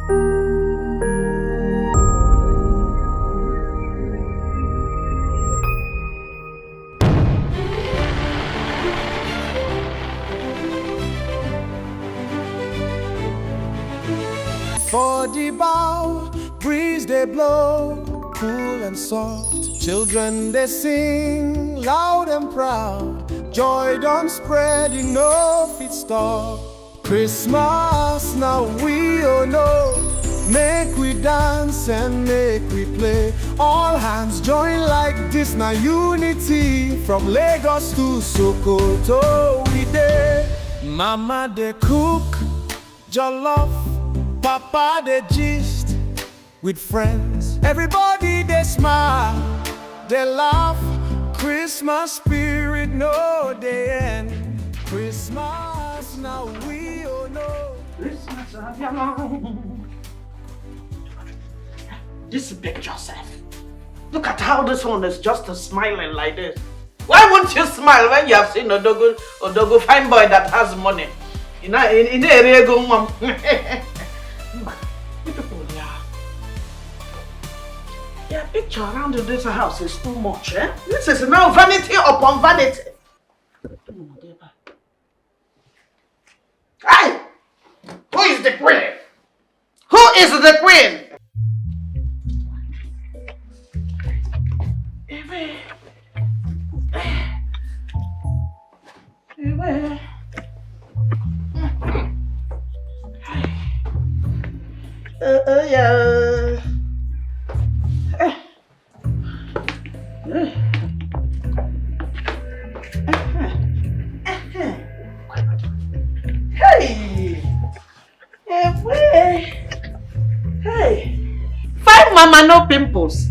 For the bow, breeze they blow, cool and soft. Children they sing, loud and proud. Joy don't spread, you know it stop. Christmas now we all know. Make we dance and make we play. All hands join like this, now unity. From Lagos to Sokoto we dey. Mama they cook jollof, Papa they gist with friends. Everybody they smile, they laugh. Christmas spirit no they end. Christmas now we all know. Christmas This picture, Seth. Look at how this one is just smiling like this. Why won't you smile when you have seen Odogo fine boy that has money? In the area go mom. Yeah, picture around this house is too much, eh? This is now vanity upon vanity. Hey! Who is the queen? Who is the queen? Yeah. Hey. Fine mama, no pimples.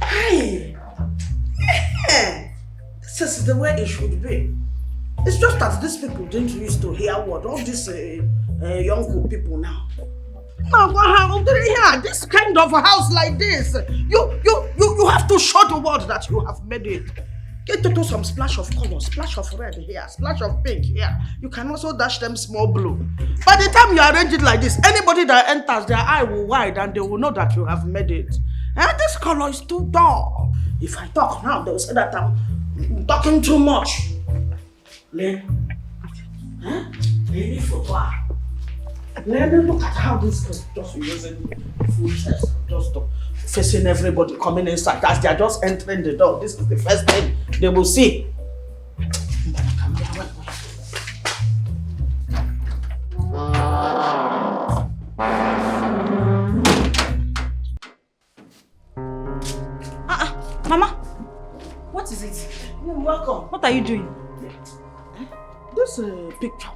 Hey, this is the way it should be. It's just that these people didn't used to hear what all these young people now. This kind of a house like this, you have to show the world that you have made it. Get to some splash of color, splash of red here, splash of pink here. You can also dash them small blue. By the time you arrange it like this, anybody that enters, their eye will wide and they will know that you have made it. And this color is too dull. If I talk now, they will say that I'm talking too much. Len, look at how this is just using full chest, just facing everybody coming inside as they are just entering the door. This is the first thing they will see. Mama, what is it? You're welcome. What are you doing? This picture.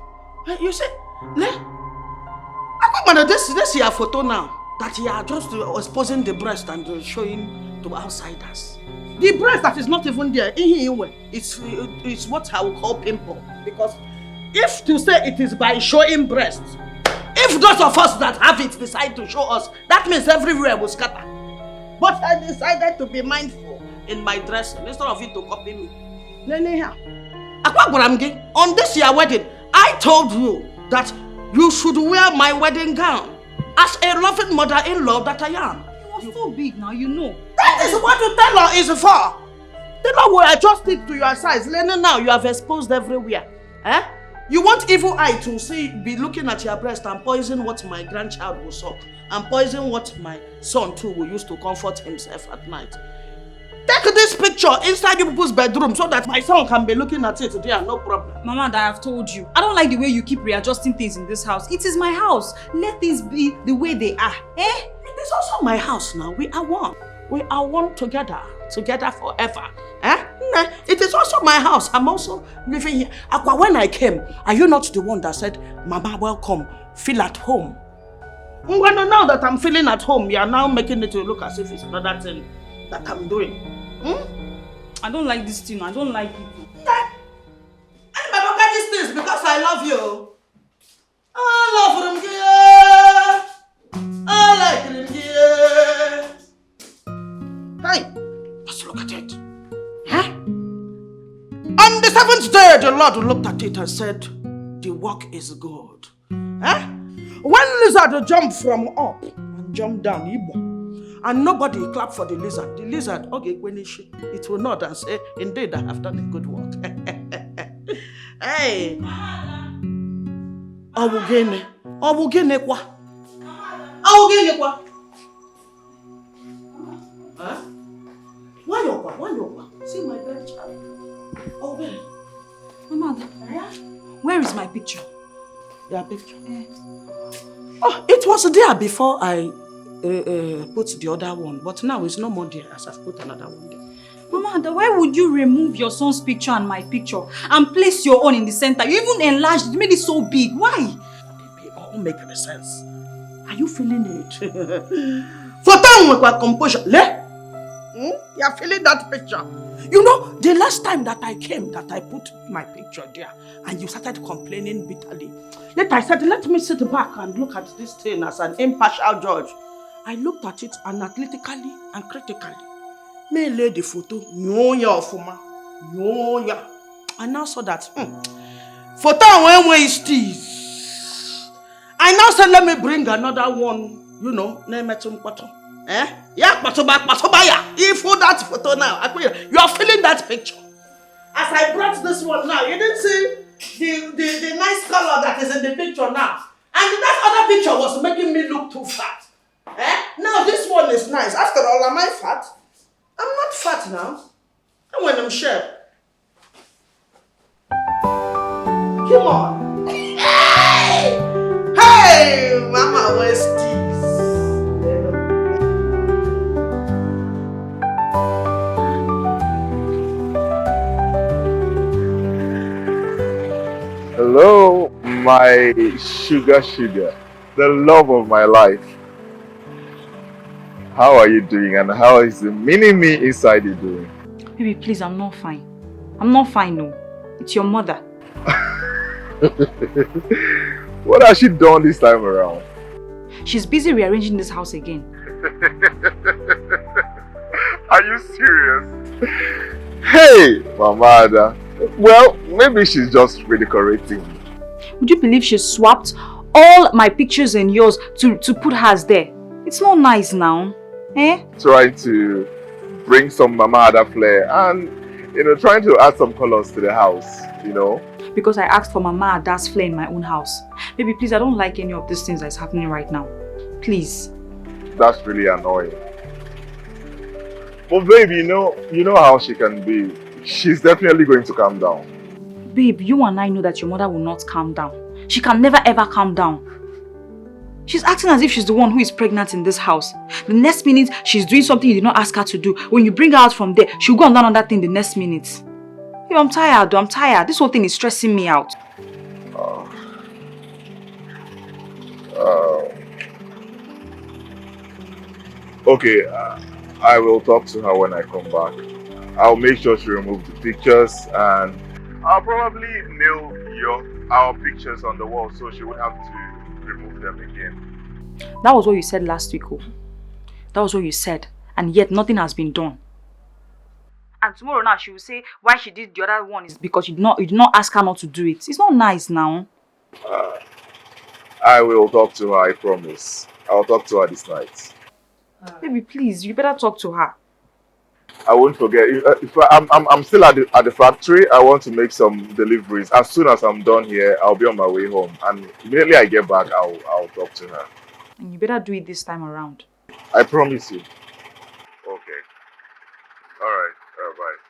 You see, this here photo now that you are just exposing the breast and showing to outsiders. The breast that is not even there, it's what I will call pimple. Because if to say it is by showing breasts, if those of us that have it decide to show us, that means everywhere will scatter. But I decided to be mindful in my dressing instead of it to copy me. On this year wedding, I told you that you should wear my wedding gown as a loving mother-in-law that I am. You are so big now, you know. That is what the tailor is for. Tailor will adjust it to your size. Learning now, you have exposed everywhere. Eh? You want evil eye to be looking at your breast and poison what my grandchild will suck, and poison what my son too will use to comfort himself at night. Take this picture inside your people's bedroom so that my son can be looking at it there, no problem. Mama, that I have told you. I don't like the way you keep readjusting things in this house. It is my house. Let things be the way they are. Eh? It is also my house now. We are one. We are one together forever. Eh? It is also my house. I'm also living here. Akwa, when I came, are you not the one that said, Mama, welcome, feel at home? Well, now that I'm feeling at home, you are now making it to look as if it's another thing that I'm doing. I don't like this thing. I don't like it. I'm about these things because I love you. I love them, girl. day the Lord looked at it and said, the work is good. Eh? When lizard jumped from up and jumped down, and nobody clapped for the lizard, okay, it will nod and say, indeed, I have done a good work. Hey! Awugene kwa? Huh? Why you? See my bad child. Mama, where is my picture? Your picture? Oh, it was there before I put the other one, but now it's no more there as I've put another one there. Mama, why would you remove your son's picture and my picture and place your own in the center? You even enlarged it, made it so big. Why? It all makes sense. Are you feeling it? For time with composure. You are feeling that picture. You know, the last time that I came, that I put my picture there, and you started complaining bitterly. Later I said, let me sit back and look at this thing as an impartial judge. I looked at it analytically and critically. Me lay the photo, I now saw that, photo when is this? I now said, let me bring another one, you know, name it photo. Yeah, if you that photo now, you are feeling that picture. As I brought this one now, you didn't see the nice color that is in the picture now. And that other picture was making me look too fat. Now this one is nice. After all, am I fat? I'm not fat now. And when I'm sure. Come on. Hey! Hey! Mama, where's this? Hello, my sugar, the love of my life. How are you doing, and how is the mini-me inside you doing? Baby, please, I'm not fine. I'm not fine, no. It's your mother. What has she done this time around? She's busy rearranging this house again. Are you serious? Hey, Mama. Well, maybe she's just redecorating. Would you believe she swapped all my pictures and yours to put hers there? It's not nice now. Trying to bring some Mama Ada flair and, trying to add some colors to the house, Because I asked for Mama Ada's flair in my own house. Baby, please, I don't like any of these things that's happening right now. Please. That's really annoying. But babe, you know how she can be. She's definitely going to calm down. Babe, you and I know that your mother will not calm down. She can never ever calm down. She's acting as if she's the one who is pregnant in this house. The next minute, she's doing something you did not ask her to do. When you bring her out from there, she'll go and learn on that thing the next minute. Babe, I'm tired, I'm tired. This whole thing is stressing me out. Okay, I will talk to her when I come back. I'll make sure she removes the pictures, and I'll probably nail our pictures on the wall so she won't have to remove them again. That was what you said last week, oh. That was what you said, and yet nothing has been done. And tomorrow now she will say why she did the other one is because you did not ask her not to do it. It's not nice now. I will talk to her, I promise. I'll talk to her this night. Baby, please, you better talk to her. I won't forget. I'm still at the factory. I want to make some deliveries. As soon as I'm done here, I'll be on my way home. And immediately I get back, I'll talk to her. And you better do it this time around. I promise you. Okay. All right. Bye.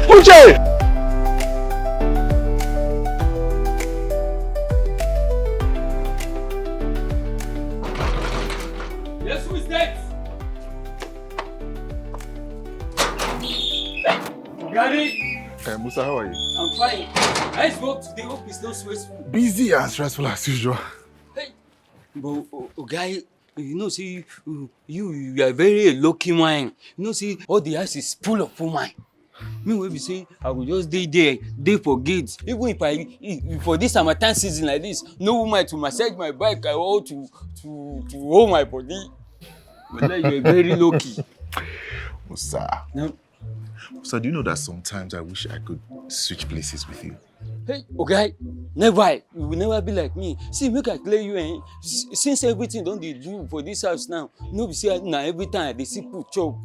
Uche! Yes, who is that? Gary, Musa, how are you? I'm fine. Nice work today. Hope it's not stressful. Busy and stressful as usual. Hey, but guy, see, you are very lucky man. See, all the house is full of women. Me will be say I will just dey there, dey for gates. Even if for this Harmattan season like this, no woman to massage my back or to hold my body. But like you are very lucky. Musa. No. So do you know that sometimes I wish I could switch places with you? Hey, okay, never. You will never be like me. See, make I clear you, since everything don dey do for this house now, no be say na every time I dey see food chop.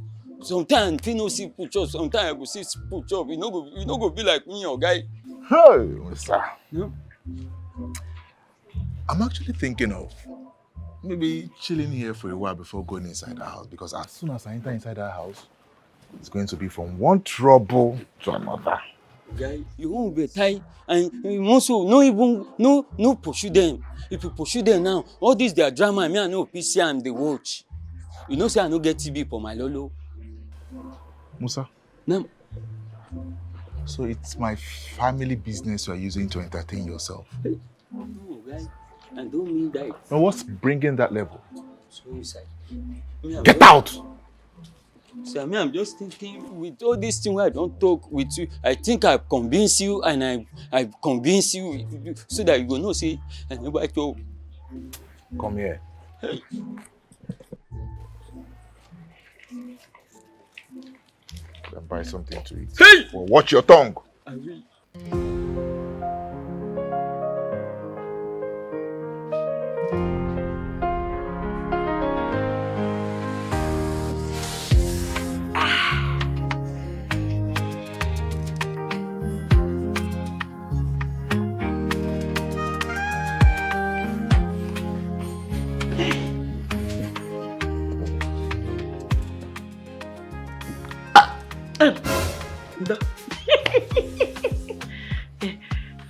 Sometimes if you no see food chop, sometimes I go see food chop. You no go be like me, okay? Hey, Musa. No? I'm actually thinking of maybe chilling here for a while before going inside the house, because as soon as I enter inside that house, it's going to be from one trouble to another. Guy, you won't be tired, and you also no pursue them. If you pursue them now, all this their drama, me I know PC and they watch. You know say I no get TV for my lolo. Musa, No. so it's my family business you are using to entertain yourself. No, guy, I don't mean that. Now what's bringing that level? So inside. Me, Get out! So I'm just thinking with all these things I don't talk with you. I think I've convinced you and I've convinced you so that you go know say I never talk. Come here. Hey. And buy something to eat. Hey! Well, watch your tongue. I will.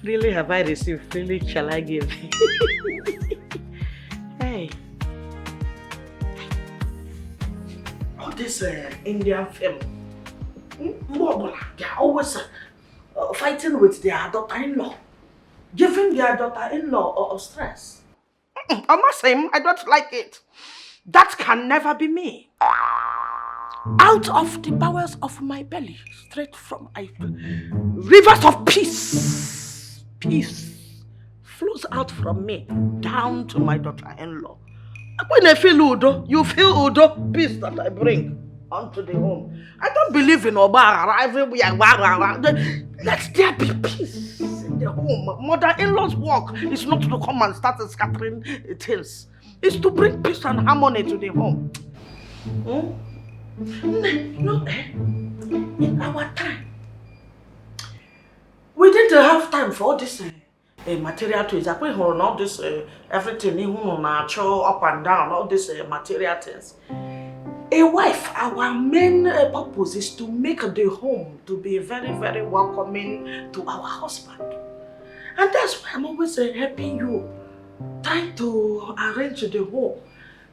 Really have I received? Really shall I give? Hey. All this Indian film, they are always fighting with their daughter-in-law, giving their daughter-in-law stress. I'm not saying I don't like it. That can never be me. Out of the bowels of my belly, straight from rivers of peace flows out from me down to my daughter-in-law. When I feel Udo, you feel Udo, peace that I bring onto the home. I don't believe in Oba everywhere. Let there be peace in the home. Mother-in-law's work is not to come and start scattering things. It's to bring peace and harmony to the home. No, in our time, we didn't have time for all this material things. I put on all this everything up and down, all these material things. A wife, our main purpose is to make the home to be very, very welcoming to our husband. And that's why I'm always helping you, trying to arrange the home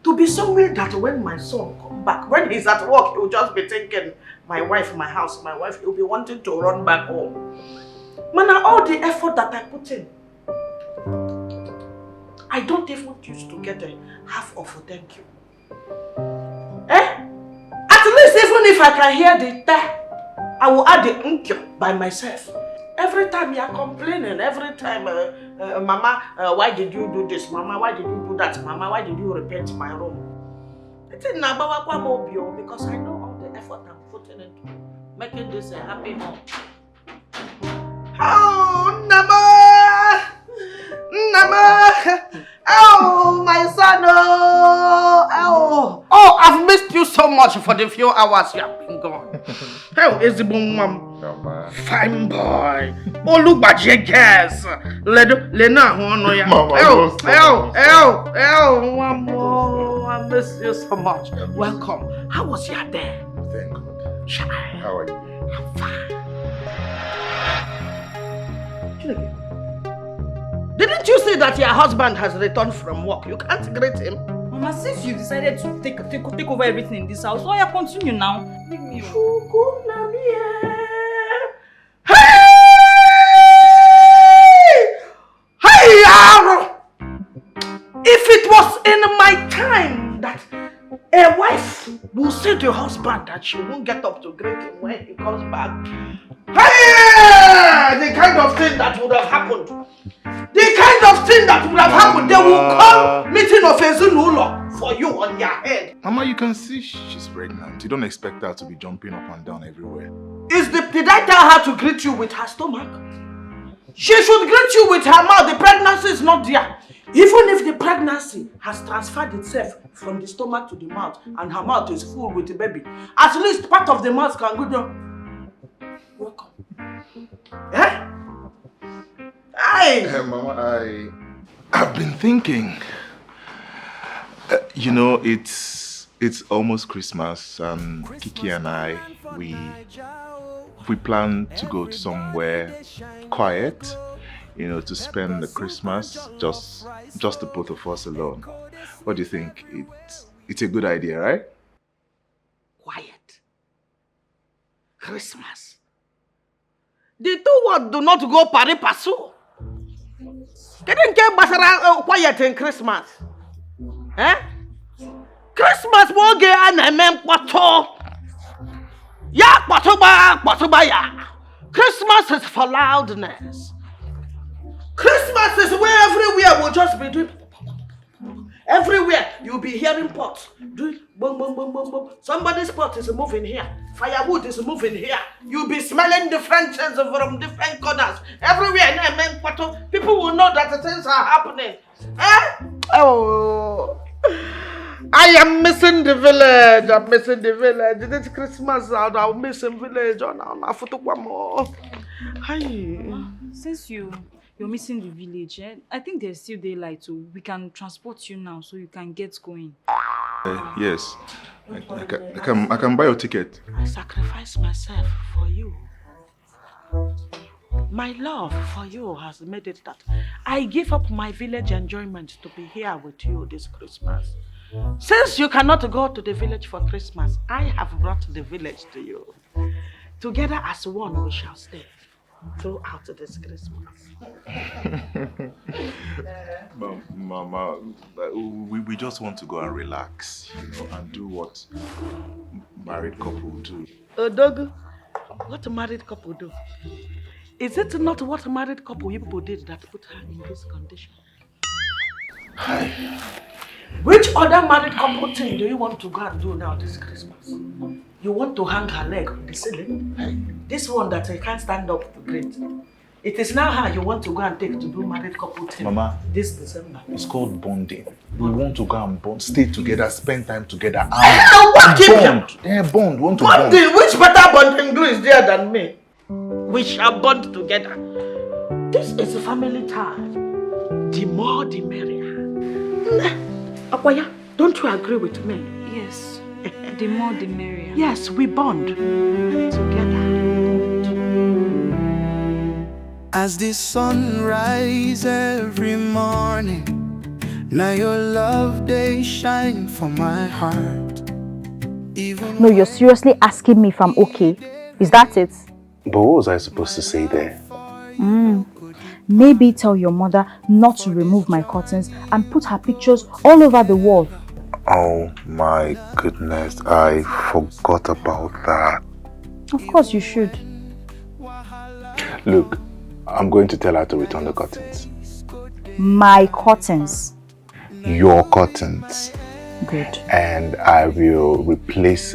to be somewhere that when my son come back, when he's at work, he'll just be thinking, my wife, my house, my wife, he'll be wanting to run back home. Man, all the effort that I put in, I don't even used to get half of a thank you. At least even if I can hear the ta, I will add the unkyo by myself. Every time you are complaining, every time, Mama, why did you do this? Mama, why did you do that? Mama, why did you repaint my room? It's in Nabawa because I know all the effort I'm putting into making this a happy home. Oh, Nama! Oh, my son! Oh, I've missed you so much for the few hours you have been gone. How is the mom? Fine boy. Oh, look at your gas. Lena, I miss you so much. Welcome. How was your day? Thank God. Shy. How are you? I'm fine. Didn't you say that your husband has returned from work? You can't greet him. Mama, since you decided to take over everything in this house, why you continue now? Leave me. If it was in my time that a wife will say to your husband that she won't get up to greet him when he comes back. Hey! The kind of thing that would have happened. The kind of thing that would have happened. They will call meeting of Ezunulo for you on your head. Mama, you can see she's pregnant. You don't expect her to be jumping up and down everywhere. Did I tell her to greet you with her stomach? She should greet you with her mouth. The pregnancy is not there. Even if the pregnancy has transferred itself from the stomach to the mouth and her mouth is full with the baby, at least part of the mouth can go down. Welcome. Eh? Aye. Mama, I've been thinking. You know, it's almost Christmas, and Kiki and I, we plan to go to somewhere quiet, you know, to spend the Christmas just the both of us alone. What do you think? It's a good idea, right? Quiet. Christmas. The two words do not go pari passu. They didn't get quiet in Christmas. Eh? Christmas won't get an amen pato. Ya patoba ya. Christmas is for loudness. Christmas is where everywhere will just be doing. Everywhere you'll be hearing pots doing boom, boom, boom, boom, boom. Somebody's pot is moving here. Firewood is moving here. You'll be smelling different things from different corners. Everywhere, people will know that the things are happening. Eh? Oh, I am missing the village. I'm missing the village. This Christmas out, I'm missing village. Since you're missing the village, I think there's still daylight, so we can transport you now so you can get going. Yes. I can buy your ticket. I sacrifice myself for you. My love for you has made it that I give up my village enjoyment to be here with you this Christmas. Since you cannot go to the village for Christmas, I have brought the village to you. Together as one we shall stay throughout this Christmas. Mama, we just want to go and relax, you know, and do what married couple do. Dogu, what a married couple do? Is it not what a married couple you people did that put her in this condition? Which other married couple thing do you want to go and do now this Christmas? You want to hang her leg on the ceiling? This one that I can't stand up to greet. It is now her you want to go and take to do married couple thing. Mama, this December. It's called bonding. We want to go and bond, stay together, spend time together. Bond. Bond. Want to bonding. bond. Which better bonding glue is there than me? We shall bond together. This is a family time. The more the merrier. Akwaya, don't you agree with me? Yes. The more the merrier. Yes, we bond together. As the sun rises every morning, now your love they shine for my heart. Even No, you're seriously asking me if I'm okay. Is that it? But what was I supposed to say there? Maybe tell your mother not to remove my curtains and put her pictures all over the wall. Oh my goodness, I forgot about that. Of course you should. Look, I'm going to tell her to return the curtains. My curtains. Your curtains. Good. And I will replace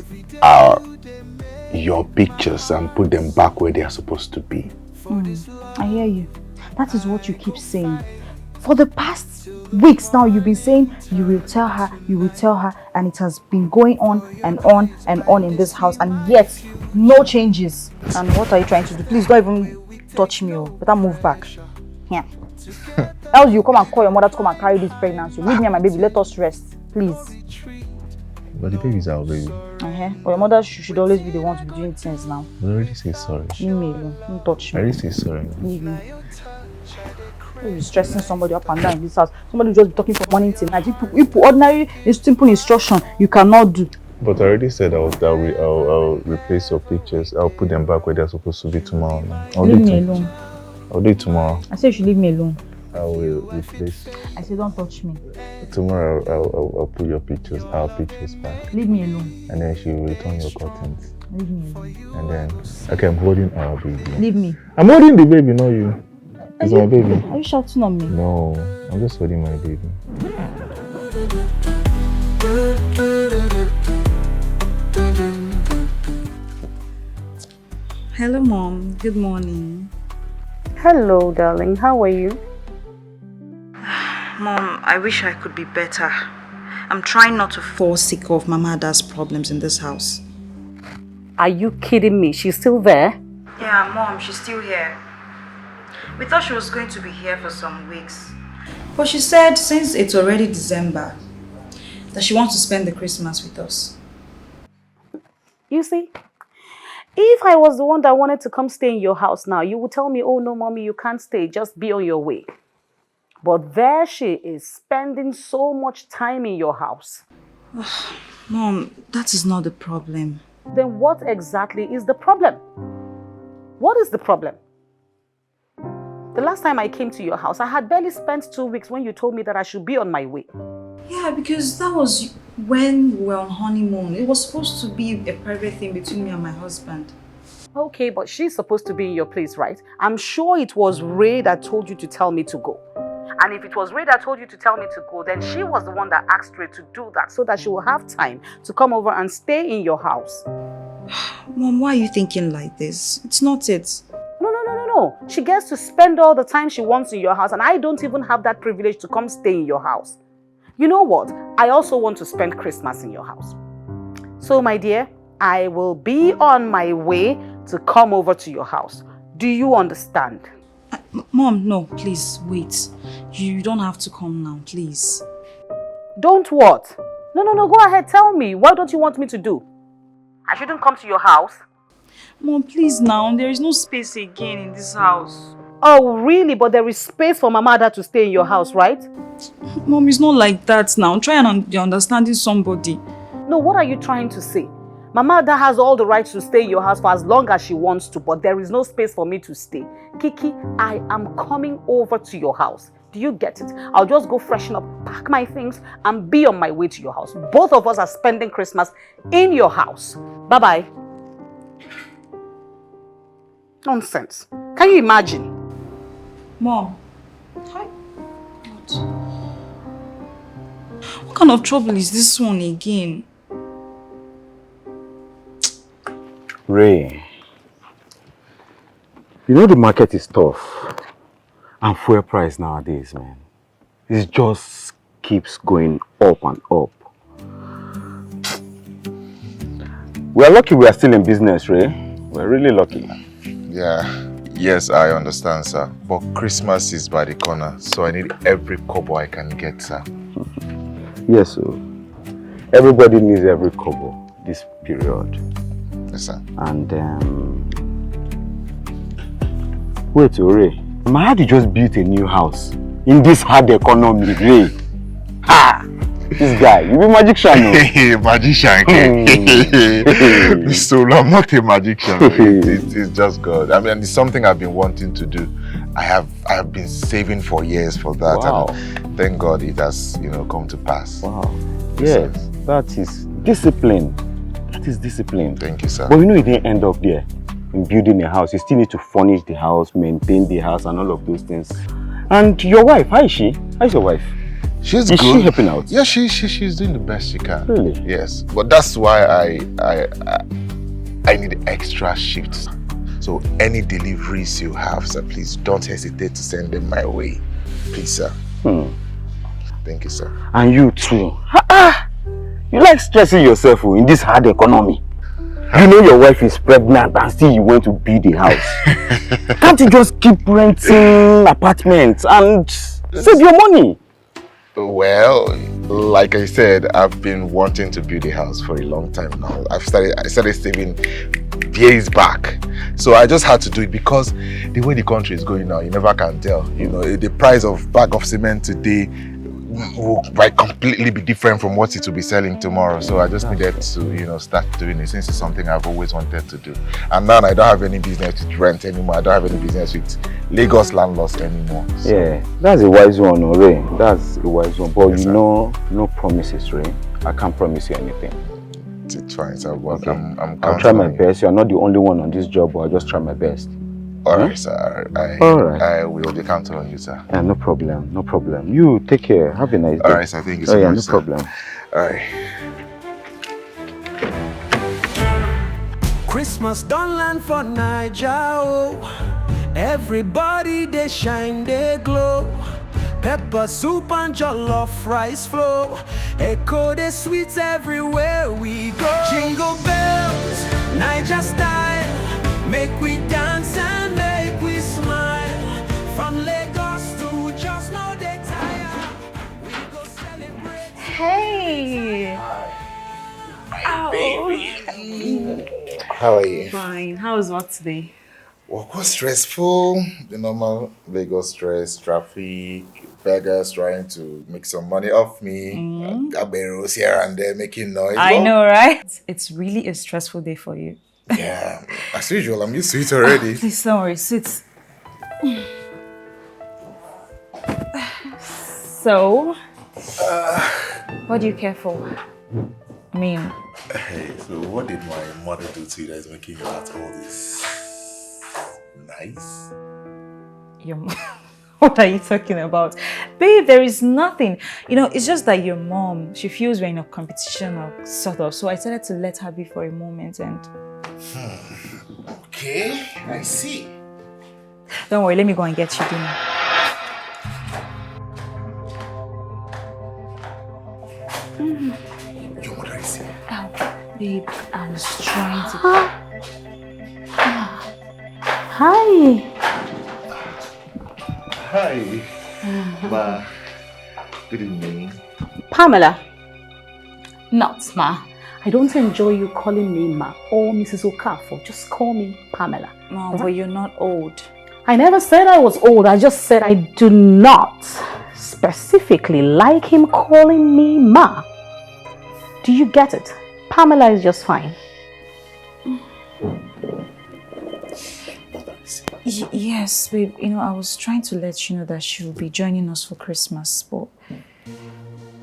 your pictures and put them back where they are supposed to be. I hear you. That is what you keep saying. For the past weeks now, you've been saying you will tell her, and it has been going on and on and on in this house, and yet no changes. And what are you trying to do? Please don't even touch me. Better move back. Yeah. Else you come and call your mother to come and carry this pregnancy. Leave me and my baby. Let us rest, please. But the baby's our baby. But your mother should always be the one to be doing things now. I already say sorry. Leave me alone. Don't touch me. I already say sorry. Leave me. You're stressing somebody up and down in this house. Somebody will just be talking from morning till night. You put ordinary, simple instruction you cannot do. But I already said I'll replace your pictures. I'll put them back where they're supposed to be tomorrow. Leave me alone. I'll do it tomorrow. I said you should leave me alone. I will replace. I said don't touch me. Tomorrow I'll put our pictures back. Leave me alone. And then she will return your curtains. Leave me alone. And then, okay, I'm holding our baby. Leave me. I'm holding the baby, not you. It's my baby. Are you shouting on me? No, I'm just holding my baby. Hello, Mom. Good morning. Hello, darling. How are you? Mom, I wish I could be better. I'm trying not to fall sick of Mama Ada's problems in this house. Are you kidding me? She's still there? Yeah, Mom, she's still here. We thought she was going to be here for some weeks. But she said since it's already December, that she wants to spend the Christmas with us. You see, if I was the one that wanted to come stay in your house now, you would tell me, oh no, mommy, you can't stay. Just be on your way. But there she is, spending so much time in your house. Mom, that is not the problem. Then what exactly is the problem? What is the problem? The last time I came to your house, I had barely spent 2 weeks when you told me that I should be on my way. Yeah, because that was when we were on honeymoon. It was supposed to be a private thing between me and my husband. Okay, but she's supposed to be in your place, right? I'm sure it was Ray that told you to tell me to go. And if it was Ray that told you to tell me to go, then she was the one that asked Ray to do that so that she will have time to come over and stay in your house. Mom, why are you thinking like this? It's not it. No. She gets to spend all the time she wants in your house, and I don't even have that privilege to come stay in your house. You know what? I also want to spend Christmas in your house. So, my dear, I will be on my way to come over to your house. Do you understand? Mom, no, please, wait. You don't have to come now, please. Don't what? No, go ahead, tell me. What don't you want me to do? I shouldn't come to your house? Mom, please now. There is no space again in this house. Oh, really? But there is space for Mama Ada to stay in your house, right? Mom, it's not like that now. Try and be understanding somebody. No, what are you trying to say? Mama Ada has all the right to stay in your house for as long as she wants to, but there is no space for me to stay. Kiki, I am coming over to your house. Do you get it? I'll just go freshen up, pack my things, and be on my way to your house. Both of us are spending Christmas in your house. Bye-bye. Nonsense. Can you imagine? Mom. Hi. What kind of trouble is this one again? Ray, you know the market is tough. And fuel price nowadays, man, it just keeps going up and up. We are lucky we are still in business, Ray. We're really lucky. Yeah, yes, I understand, sir. But Christmas is by the corner, so I need every kobo I can get, sir. Yes, so everybody needs every kobo this period. Yes, sir. And wait, Ray. I had to just build a new house in this hard economy, Ray. Ha! This guy, you be magician, no? Magician. So I'm not a magician. It's just God. I mean, it's something I've been wanting to do. I have been saving for years for that. Wow. And thank God it has, come to pass. Wow. Yes, that is discipline. That is discipline. Thank you, sir. But you know you didn't end up there in building a house. You still need to furnish the house, maintain the house, and all of those things. And your wife, how is she? How's your wife? She's good. Is she helping out? Yeah, she's doing the best she can. Really? Yes. But that's why I need extra shifts. So any deliveries you have, sir, please don't hesitate to send them my way. Please, sir. Thank you, sir. And you too. You like stressing yourself in this hard economy. You know your wife is pregnant and still you want to build a house. Can't you just keep renting apartments and save your money? Well, like I said, I've been wanting to build a house for a long time now. I started saving years back. So I just had to do it because the way the country is going now, you never can tell. You know, the price of bag of cement today will like completely be different from what it will be selling tomorrow. So I just needed to, start doing it since it's something I've always wanted to do. And now I don't have any business with rent anymore. I don't have any business with Lagos landlords anymore. So. Yeah, that's a wise one, Ray. That's a wise one. But yes, no promises, Ray. I can't promise you anything. It's fine, sir. Okay. I'll try my best. You're not the only one on this job, but I'll just try my best. Alright, sir. I will be counting on you, sir. Yeah, no problem. No problem. You take care. Have a nice day. Alright, sir. Thank you so much. No sir. problem. Alright. Christmas don't land for Nigeria. Oh. Everybody they shine, they glow. Pepper soup and jollof rice flow. Echo the sweets everywhere we go. Jingle bells, Niger style. Make we dance and make we smile. From Lagos to just know they tire. We go celebrate. Hey! Hi, baby. How are you? Fine. How was work today? Work was stressful. The normal Lagos stress, traffic, beggars trying to make some money off me. Gaberos here and there making noise. I know, right? It's really a stressful day for you. Yeah, as usual, I'm used to it already. Please don't worry, sit. So, what do you care for? I mean, Hey, so what did my mother do to you that is making you act all this nice? what are you talking about? Babe, there is nothing. It's just that your mom, she feels we're in a competition or sort of. So I decided to let her be for a moment and... Okay, I see. Don't worry, let me go and get you dinner. Your mother is here. Oh, babe, I was trying to... Hi. Hi. Ma. Good evening. Pamela. Not Ma. I don't enjoy you calling me Ma or Mrs. Okafor. Just call me Pamela. Mom, but you're not old. I never said I was old. I just said I do not specifically like him calling me Ma. Do you get it? Pamela is just fine. Yes, babe. I was trying to let you know that she will be joining us for Christmas, but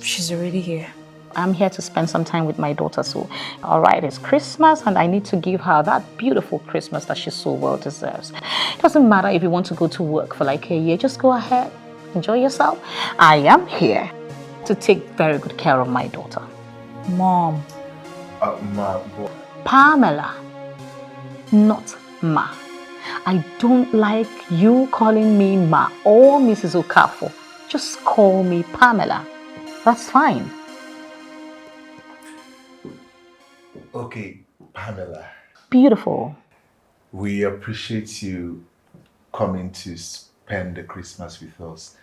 she's already here. I'm here to spend some time with my daughter, so all right, it's Christmas and I need to give her that beautiful Christmas that she so well deserves. It doesn't matter if you want to go to work for like a year, just go ahead, enjoy yourself. I am here to take very good care of my daughter. Mom. Ma. Pamela, not Ma. I don't like you calling me Ma or Mrs. Okafor. Just call me Pamela. That's fine. Okay, Pamela. Beautiful. We appreciate you coming to spend the Christmas with us.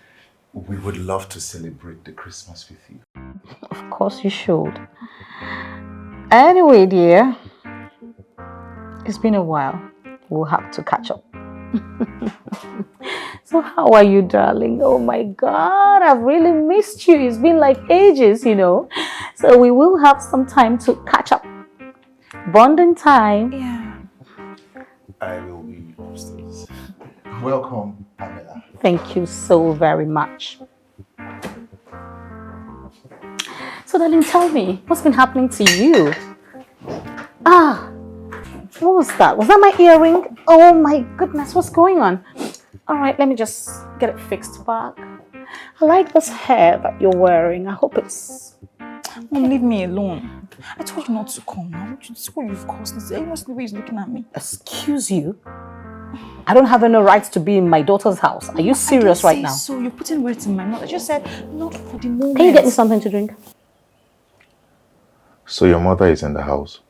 We would love to celebrate the Christmas with you. Of course you should. Anyway, dear, it's been a while. We'll have to catch up. So how are you, darling? Oh my God, I've really missed you. It's been like ages, So we will have some time to catch up. Bonding time. Yeah. I will be upstairs. Welcome, Pamela. Thank you so very much. So darling, tell me, what's been happening to you? What was that? Was that my earring? Oh my goodness, what's going on? All right, let me just get it fixed back. I like this hair that you're wearing. I hope it's... Mom, leave me alone. I told you not to come now. It's what you've caused. Everyone's the way he's looking at me. Excuse you? I don't have any rights to be in my daughter's house. Are you serious right now? So you're putting words in my mouth. I just said, not for the moment. Can you get me something to drink? So your mother is in the house?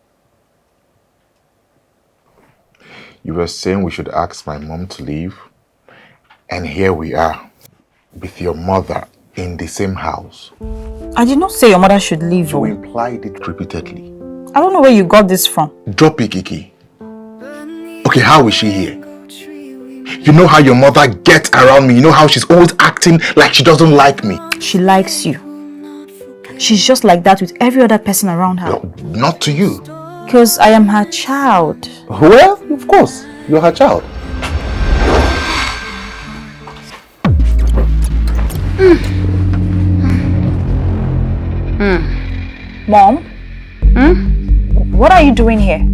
You were saying we should ask my mom to leave, and here we are, with your mother in the same house. I did not say your mother should leave. You implied it repeatedly. I don't know where you got this from. Drop it, Kiki. Okay, how is she here? You know how your mother gets around me. You know how she's always acting like she doesn't like me. She likes you. She's just like that with every other person around her. No, not to you. Because I am her child. Well, of course, you're her child. Mom? What are you doing here?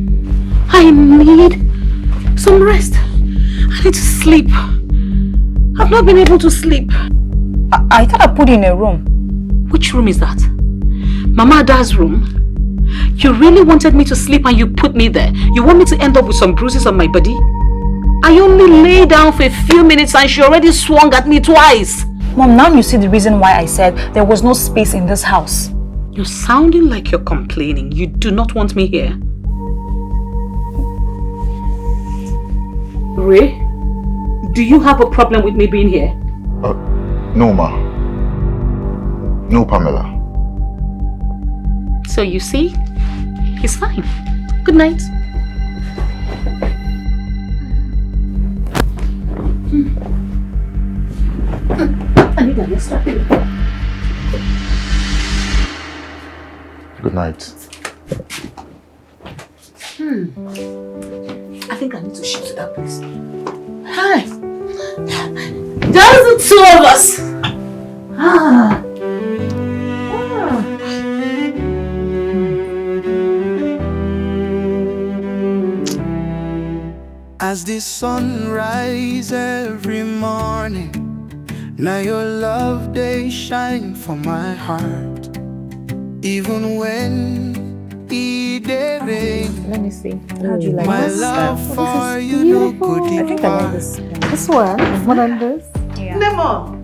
I need some rest. I need to sleep. I've not been able to sleep. I thought I put you in a room. Which room is that? Mama Ada's room? You really wanted me to sleep and you put me there. You want me to end up with some bruises on my body? I only lay down for a few minutes and she already swung at me twice. Mom, now you see the reason why I said there was no space in this house. You're sounding like you're complaining. You do not want me here. Ray, do you have a problem with me being here? No, Ma. No, Pamela. So you see, it's fine. Good night. I need an extra pillow. Good night. I think I need to shift to that place. Hi. Just the two of us. As the sun rises every morning, now your love they shine for my heart. Even when the day rains, Let me see. How do you like my this? love This for is you no beautiful. good I think I like this. This one is more than this. Yeah. Nemo,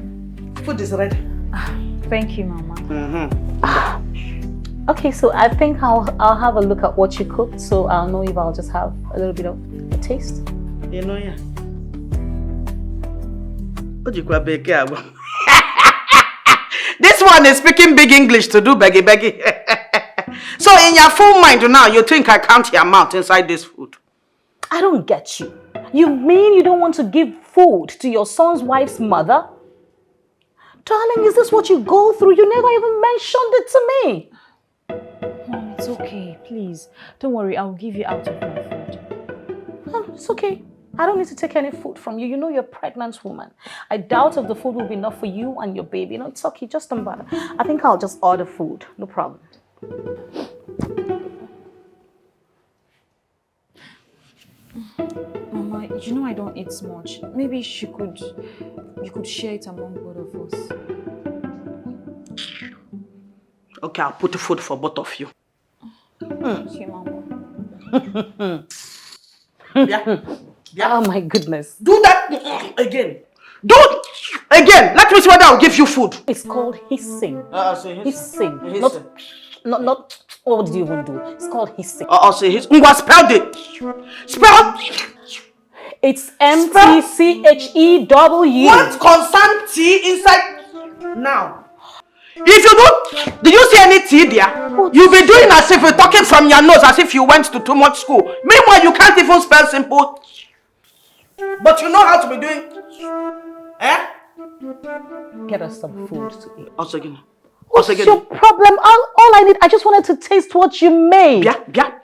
food is ready. Thank you, Mama. Okay, so I think I'll have a look at what you cooked, so I'll know if I'll just have a little bit of a taste. You know, yeah. What do you call bake? This one is speaking big English to do beggy beggy. So in your full mind now, you think I count your mouth inside this food? I don't get you. You mean you don't want to give food to your son's wife's mother? Darling, is this what you go through? You never even mentioned it to me. Mom, it's okay. Please. Don't worry. I'll give you out of my food. It's okay. I don't need to take any food from you. You know you're a pregnant woman. I doubt if the food will be enough for you and your baby. No, it's okay. Just don't bother. I think I'll just order food. No problem. Mama, you know I don't eat much. Maybe you could share it among both of us. Okay, I'll put the food for both of you. Okay, Mama. Yeah. Oh my goodness. Do that again. Do it again. Let me see whether I'll give you food. It's called hissing. Say Hissing. Hissing. Not, what did you even do? It's called hissing. I'll say his. Spell it. Spell. It's M-T-C-H-E-W. What concern T inside now? If you don't, did you see any T there? You'll be doing as if you're talking from your nose, as if you went to too much school. Meanwhile, you can't even spell simple. But you know how to be doing. Eh? Get us some food to eat. Also again. What's your problem? All I need, I just wanted to taste what you made. Bia.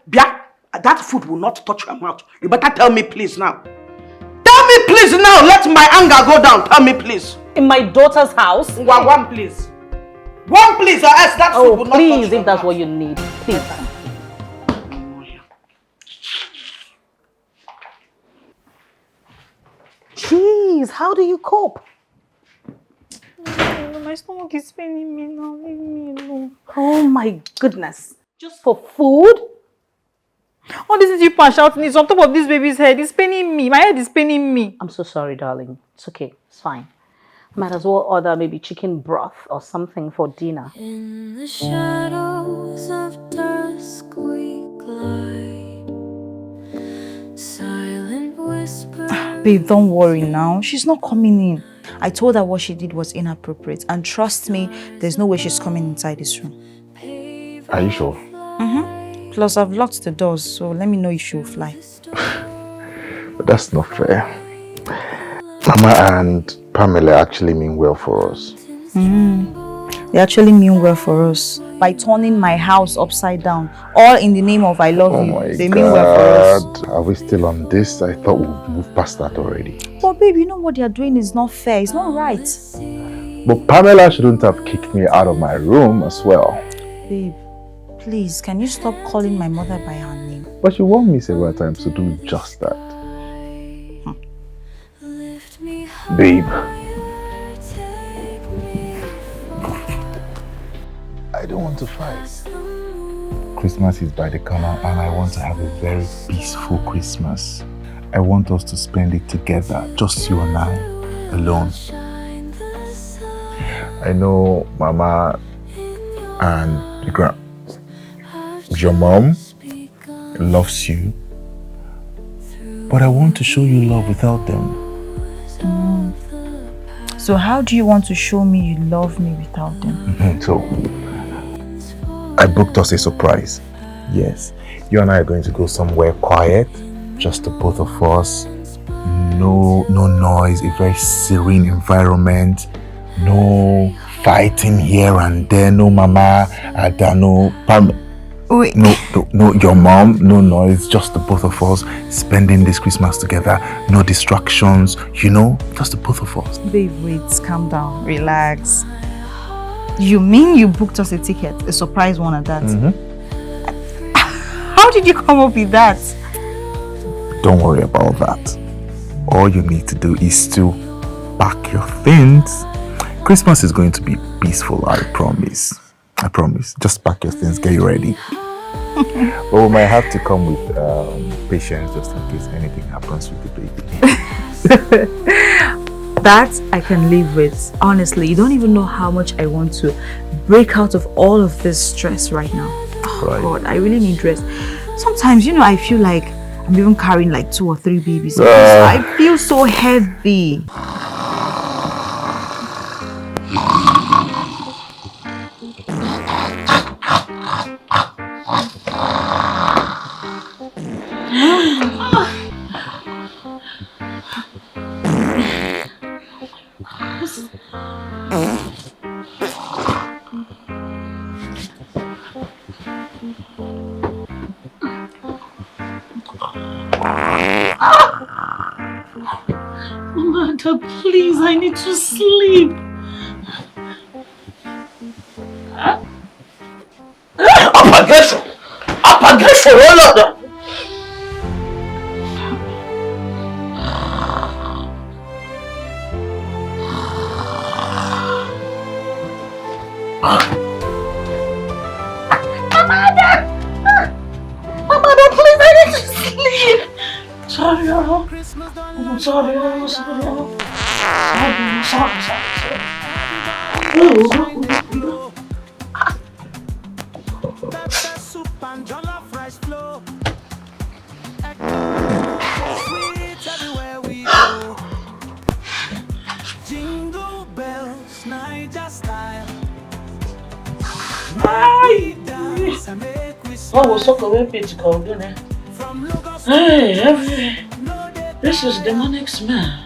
That food will not touch your mouth. You better tell me please now. Tell me please now. Let my anger go down. Tell me please. In my daughter's house? One please. One please, or else that food will not touch your mouth. Please, if that's what you need. Please. Jeez, how do you cope? My stomach is paining me now. Leave me alone. Oh my goodness. Just for food? All this is you shouting is on top of this baby's head. It's paining me. My head is paining me. I'm so sorry, darling. It's okay. It's fine. Might as well order maybe chicken broth or something for dinner. In the shadows of dusk we glide. Silent whisper. Babe, don't worry now. She's not coming in. I told her what she did was inappropriate. And trust me, there's no way she's coming inside this room. Are you sure? Plus, I've locked the doors, so let me know if she'll fly. But that's not fair. Mama and Pamela actually mean well for us. They actually mean well for us. By turning my house upside down, all in the name of I love you. my They mean well for us. Are we still on this? I thought we'd moved past that already. But babe, you know what they are doing is not fair. It's not right. But Pamela shouldn't have kicked me out of my room as well. Babe, please, can you stop calling my mother by her name? But she warned me several times to do just that. Babe. I don't want to fight. Christmas is by the corner and I want to have a very peaceful Christmas. I want us to spend it together, just you and I, alone. I know Mama and your mom loves you, but I want to show you love without them. So how do you want to show me you love me without them? So, I booked us a surprise. Yes, you and I are going to go somewhere quiet, just the both of us. No noise, a very serene environment. No fighting here and there. No Mama, no Pam. Wait. No, your mom. No noise. Just the both of us spending this Christmas together. No distractions. You know, just the both of us. Babe, wait, calm down, relax. You mean you booked us a ticket, a surprise one at that? How did you come up with that? Don't worry about that. All you need to do is to pack your things. Christmas is going to be peaceful, I promise. I promise. Just pack your things, get you ready. But we might have to come with patience just in case anything happens with the baby. That I can live with. Honestly, you don't even know how much I want to break out of all of this stress right now. Oh right. God, I really need rest. Sometimes, I feel like I'm even carrying like 2 or 3 babies. I feel so heavy. Amanda, please, I need to sleep. Up aggression, oh Lord. Amanda, please, I need to sleep. Sorry, I'm sorry. What was so correct called? Hey, everywhere. This is demonic smell.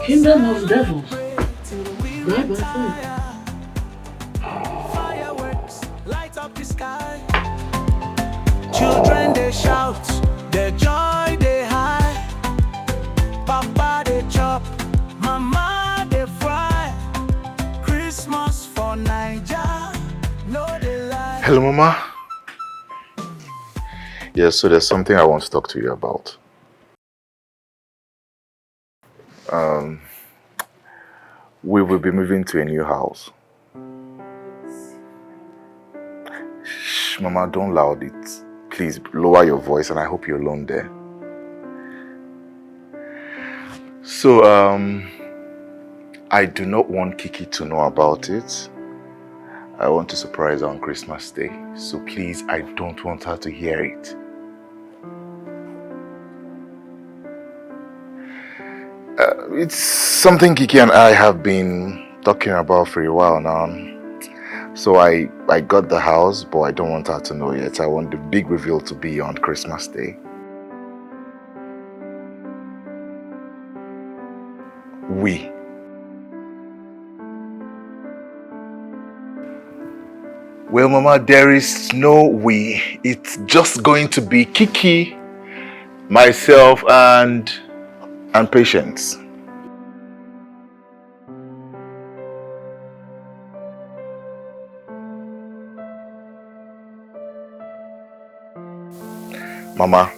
Kingdom of devils. Bye bye. Fireworks light up the sky. Children they shout, their joy they high. Papa they chop, Mama they fry. Christmas for Niger, no they lie. Hello, Mama. Yes, so there's something I want to talk to you about. We will be moving to a new house. Shh, Mama, don't loud it. Please lower your voice and I hope you're alone there. So, I do not want Kiki to know about it. I want to surprise her on Christmas Day. So please, I don't want her to hear it. It's something Kiki and I have been talking about for a while now. So I got the house, but I don't want her to know yet. I want the big reveal to be on Christmas Day. Well, Mama, there is no we. It's just going to be Kiki, myself, and Patience. Mama.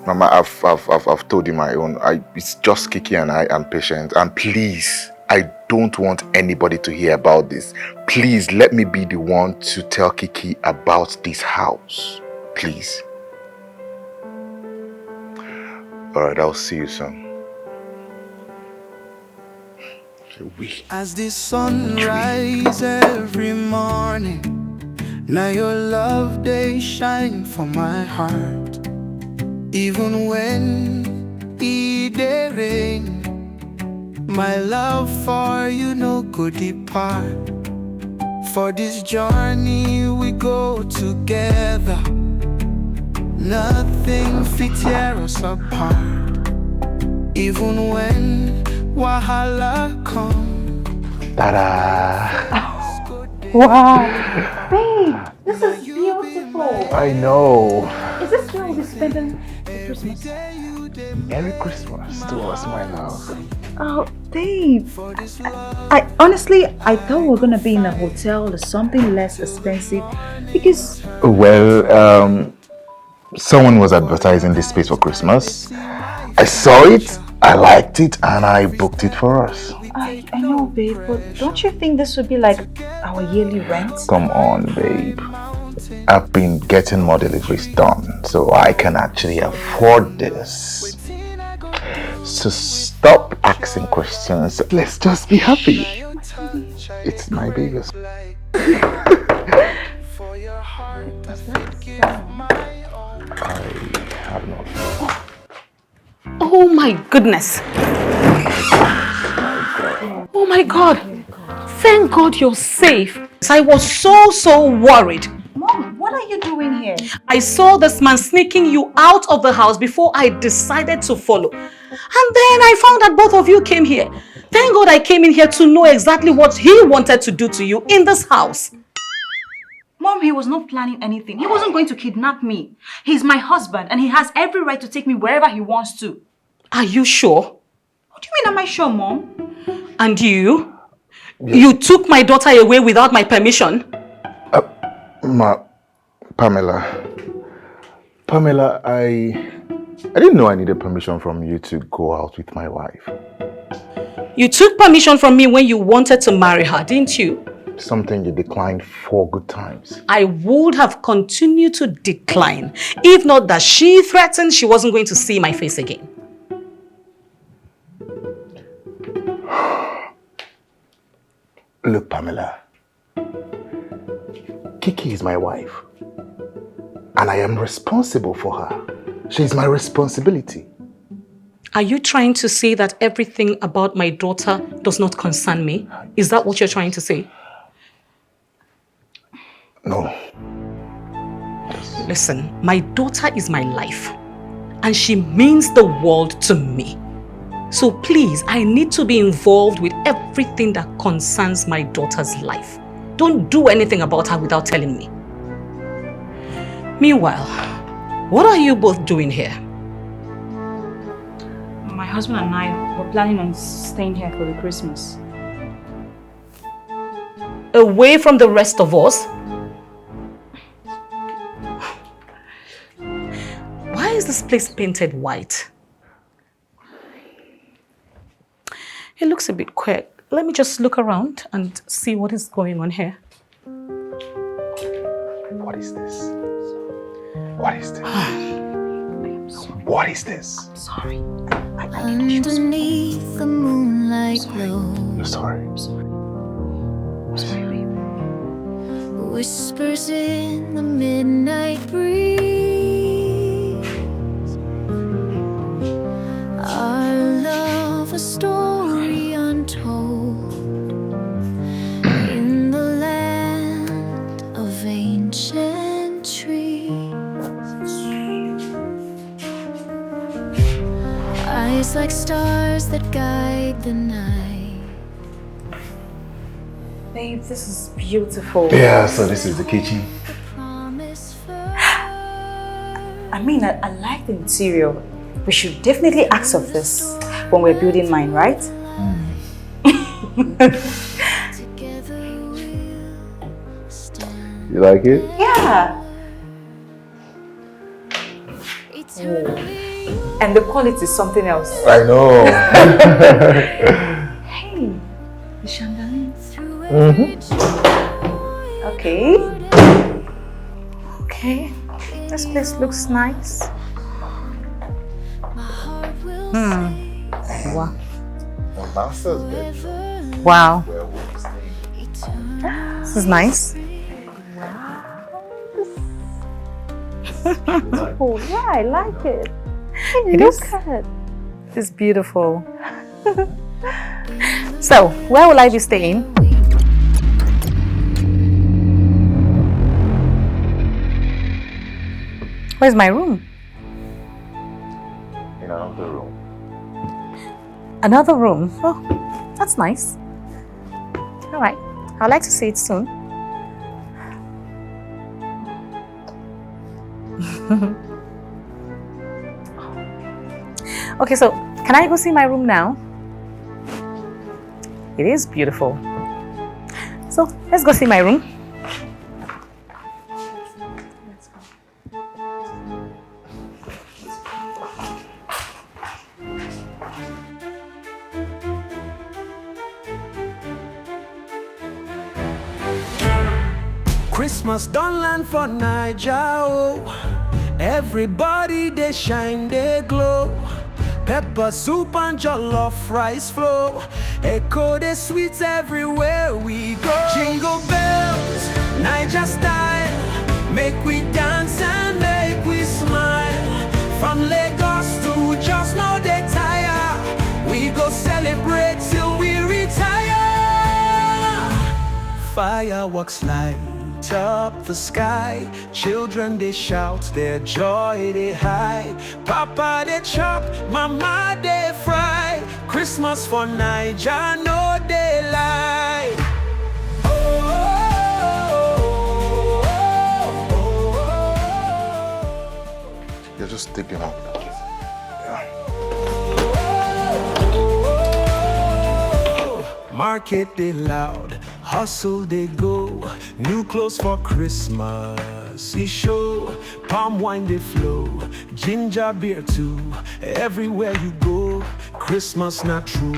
Mama, I've told you my own. It's just Kiki and I and Patience. And please, I don't want anybody to hear about this. Please, let me be the one to tell Kiki about this house. Please. Alright, I'll see you soon. As the sun rises every morning, now your love they shine for my heart. Even when it dey rain, my love for you no go depart. For this journey we go together, nothing fit tear us apart. Even when wahala come. Ta-da! Wow. Babe, this is beautiful. I know. Is this where we'll be spending the Christmas? Merry Christmas to us, my love. Oh, babe. I honestly, I thought we were going to be in a hotel or something less expensive because... Well, someone was advertising this space for Christmas. I saw it, I liked it, and I booked it for us. I know, babe, but don't you think this would be like our yearly rent? Come on, babe. I've been getting more deliveries done, so I can actually afford this. So stop asking questions. Let's just be happy. It's my baby. I have not. Oh my goodness. Oh my God. Thank God you're safe. I was so worried. Mom, what are you doing here? I saw this man sneaking you out of the house before I decided to follow. And then I found that both of you came here. Thank God I came in here to know exactly what he wanted to do to you in this house. Mom, he was not planning anything. He wasn't going to kidnap me. He's my husband and he has every right to take me wherever he wants to. Are you sure? What do you mean, am I sure, Mom? And you? You took my daughter away without my permission? Pamela, I didn't know I needed permission from you to go out with my wife. You took permission from me when you wanted to marry her, didn't you? Something you declined 4 good times. I would have continued to decline, if not that she threatened she wasn't going to see my face again. Look, Pamela, Kiki is my wife, and I am responsible for her. She's my responsibility. Are you trying to say that everything about my daughter does not concern me? Is that what you're trying to say? No. Listen, my daughter is my life, and she means the world to me. So please, I need to be involved with everything that concerns my daughter's life. Don't do anything about her without telling me. Meanwhile, what are you both doing here? My husband and I were planning on staying here for the Christmas. Away from the rest of us? Why is this place painted white? It looks a bit quiet. Let me just look around and see what is going on here. What is this? What is this? What is this? Sorry. Underneath the moonlight glow, I'm sorry. whispers in the midnight breeze. Our love, a story untold in the land of ancient trees. I Eyes like stars that guide the night. Babe, this is beautiful. Yeah, so this is the kitchen. Promise I mean, I like the interior. We should definitely ask of this when we're building mine, right? together we'll stand You like it? Yeah. eternally. And the quality is something else. I know. Hey, the chandelier. Through every joy, Okay. Okay. This place looks nice. my heart will sing Wow. The master's bedroom. Wow. Where we'll stay. This is nice. Oh, yeah, I like it. Look at it. It's beautiful. So, where will I be staying? Where's my room? In another room. Another room. Oh, that's nice. All right. I'd like to see it soon. Okay, so can I go see my room now? It is beautiful. So let's go see my room. Christmas don't land for Nigeria. Oh. Everybody they shine, they glow. Pepper soup and jollof rice flow. Echo the sweets everywhere we go. Jingle bells, Niger style. Make we dance and make we smile. From Lagos to just know they tire. We go celebrate till we retire. Fireworks light up the sky. Children they shout their joy they hide. Papa they chop, mama they fry. Christmas for Niger, no daylight. Yeah, just take them out. Market they loud, hustle they go. New clothes for Christmas, it show. Palm wine they flow, ginger beer too. Everywhere you go, Christmas not true.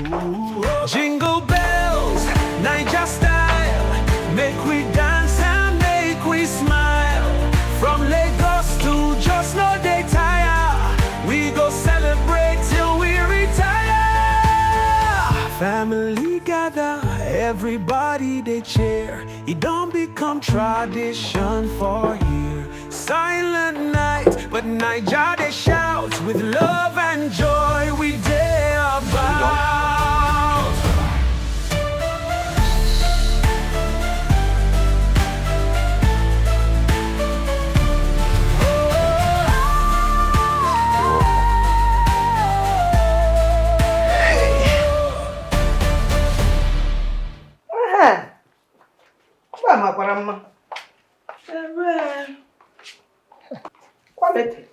Jingle bells, Niger style. Make we dance and make we smile. From Lagos to just know they tire. We go celebrate till we retire. Family gather, everybody they cheer. It don't become tradition for here. Silent night, but Niger they shout. With love and joy we day about.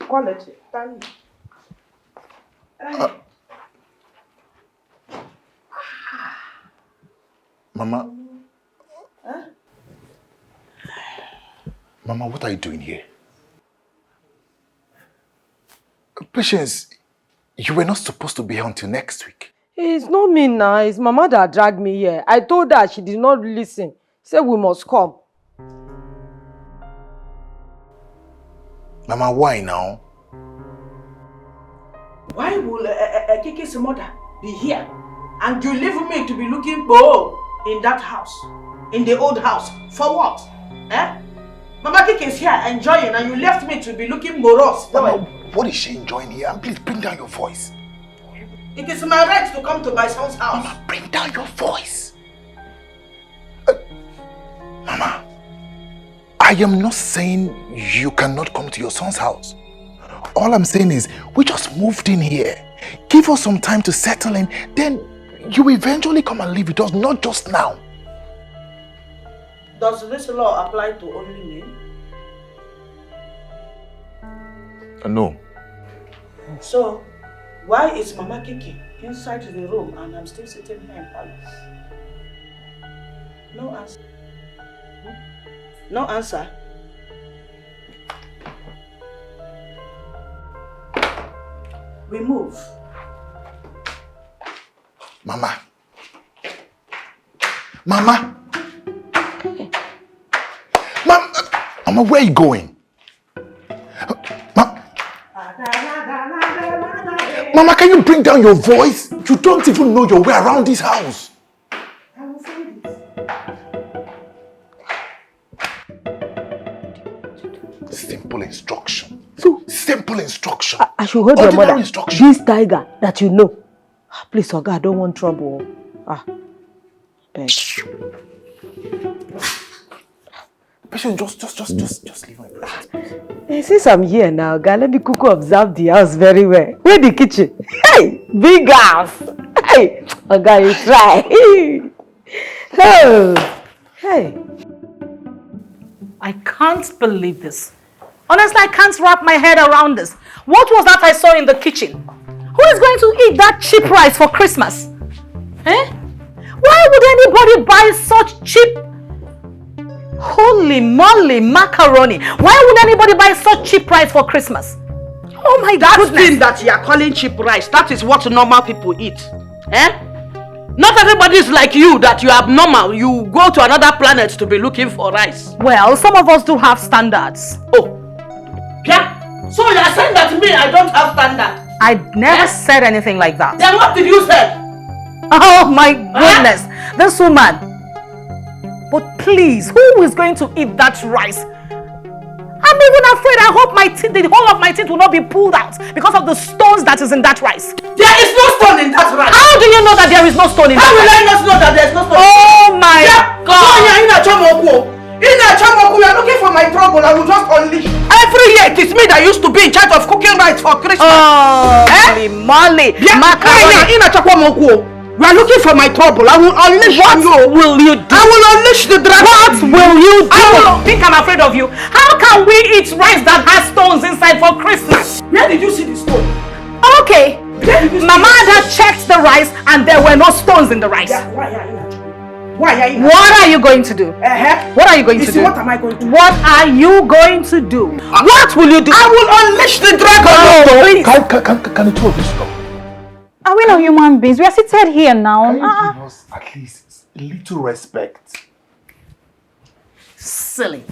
Quality. Mama. Mama, what are you doing here? Patience, you were not supposed to be here until next week. It's not me now. It's Mama that dragged me here. I told her she did not listen. Said we must come. Mama, why now? Why will Kiki's mother be here? And you leave me to be looking for in that house, in the old house. For what? Eh? Mama Kiki is here enjoying and you left me to be looking morose. Mama, what is she enjoying here? And please bring down your voice. It is my right to come to my son's house. Mama, bring down your voice. Mama, I am not saying you cannot come to your son's house. all I'm saying is, we just moved in here. Give us some time to settle in, then you eventually come and live with us, not just now. Does this law apply to only me? No. So, why is Mama Kiki inside the room and I'm still sitting here in palace? No answer. No answer. We move. Mama. Mama. Mama, where are you going? Mama, can you bring down your voice? You don't even know your way around this house. Simple instruction. So, simple instruction. I should hold your mother. Instruction. This tiger that you know. Please, Oga, I don't want trouble. Beg. Patient, just leave me. Since I'm here now, Oga, let me quickly observe the house very well. Where the kitchen? Hey, big house. Hey, Oga, you try. Oh, hey. I can't believe this. Honestly, I can't wrap my head around this. What was that I saw in the kitchen? Who is going to eat that cheap rice for Christmas? Eh? Why would anybody buy such cheap... Holy moly macaroni. Why would anybody buy such cheap rice for Christmas? Oh my That goodness. thing that you are calling cheap rice, that is what normal people eat. Eh? Not everybody is like you, that you are abnormal. You go to another planet to be looking for rice. Well, some of us do have standards. Oh. Yeah? So you are saying that me, I don't have standard? I never said anything like that. Then what did you say? Oh my goodness. This woman. But please, who is going to eat that rice? I'm even afraid. I hope my teeth, the whole of my teeth will not be pulled out because of the stones that is in that rice. There is no stone in that rice. How do you know that there is no stone in How that will rice? I not know that there is no stone? Oh my God. We are looking for my trouble. I will just unleash. Every year it is me that used to be in charge of cooking rice for Christmas. Holy moly. Macaroni. We are looking for my trouble. I will unleash on you. What will you do? I will unleash the dragon. What will you do? I think I'm afraid of you. How can we eat rice that has stones inside for Christmas? Where did you see the stone? Okay. Mama had checked the rice and there were no stones in the rice. Yeah, why are you? What are you going to do? What are you going to do? What am I going to do? What are you going to do? What will you do? I will unleash the dragon. Oh, please. Can the two of you stop? Are we not human beings? We are seated here now. Can you give us at least a little respect? Silly.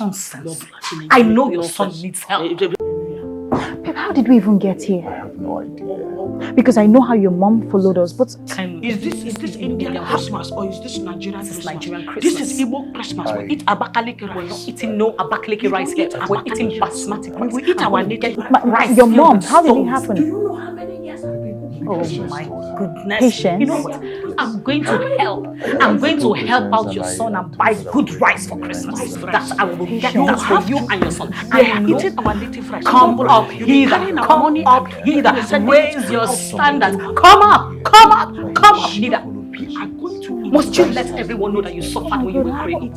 Nonsense. I know your son needs help. Babe, how did we even get here? I have no idea. Because I know how your mom followed us, but... Is this Indian Christmas or is this Nigerian Christmas? This is Nigerian Christmas. This is Igbo Christmas. We eat Abakaliki rice. We're not eating no Abakaliki rice here. We're eating basmati rice. We eat our native rice. Your mom, how did it happen? Do you know how many years I've been cooking? Oh my goodness. Patience. You know what? I'm going to help. I'm going to help out your son and buy good rice for Christmas. That's I will get that for you and your son. I am eating our native rice. Come up hither. Come up hither. Raise your standards. Come up hither. Must you let everyone know that you suffered when you were praying?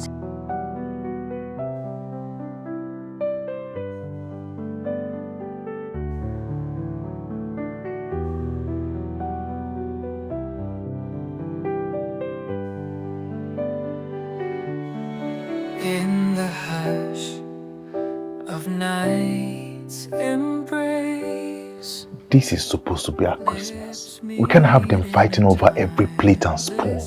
In the hush of night's embrace. This is supposed to be our Christmas. We can't have them fighting over every plate and spoon.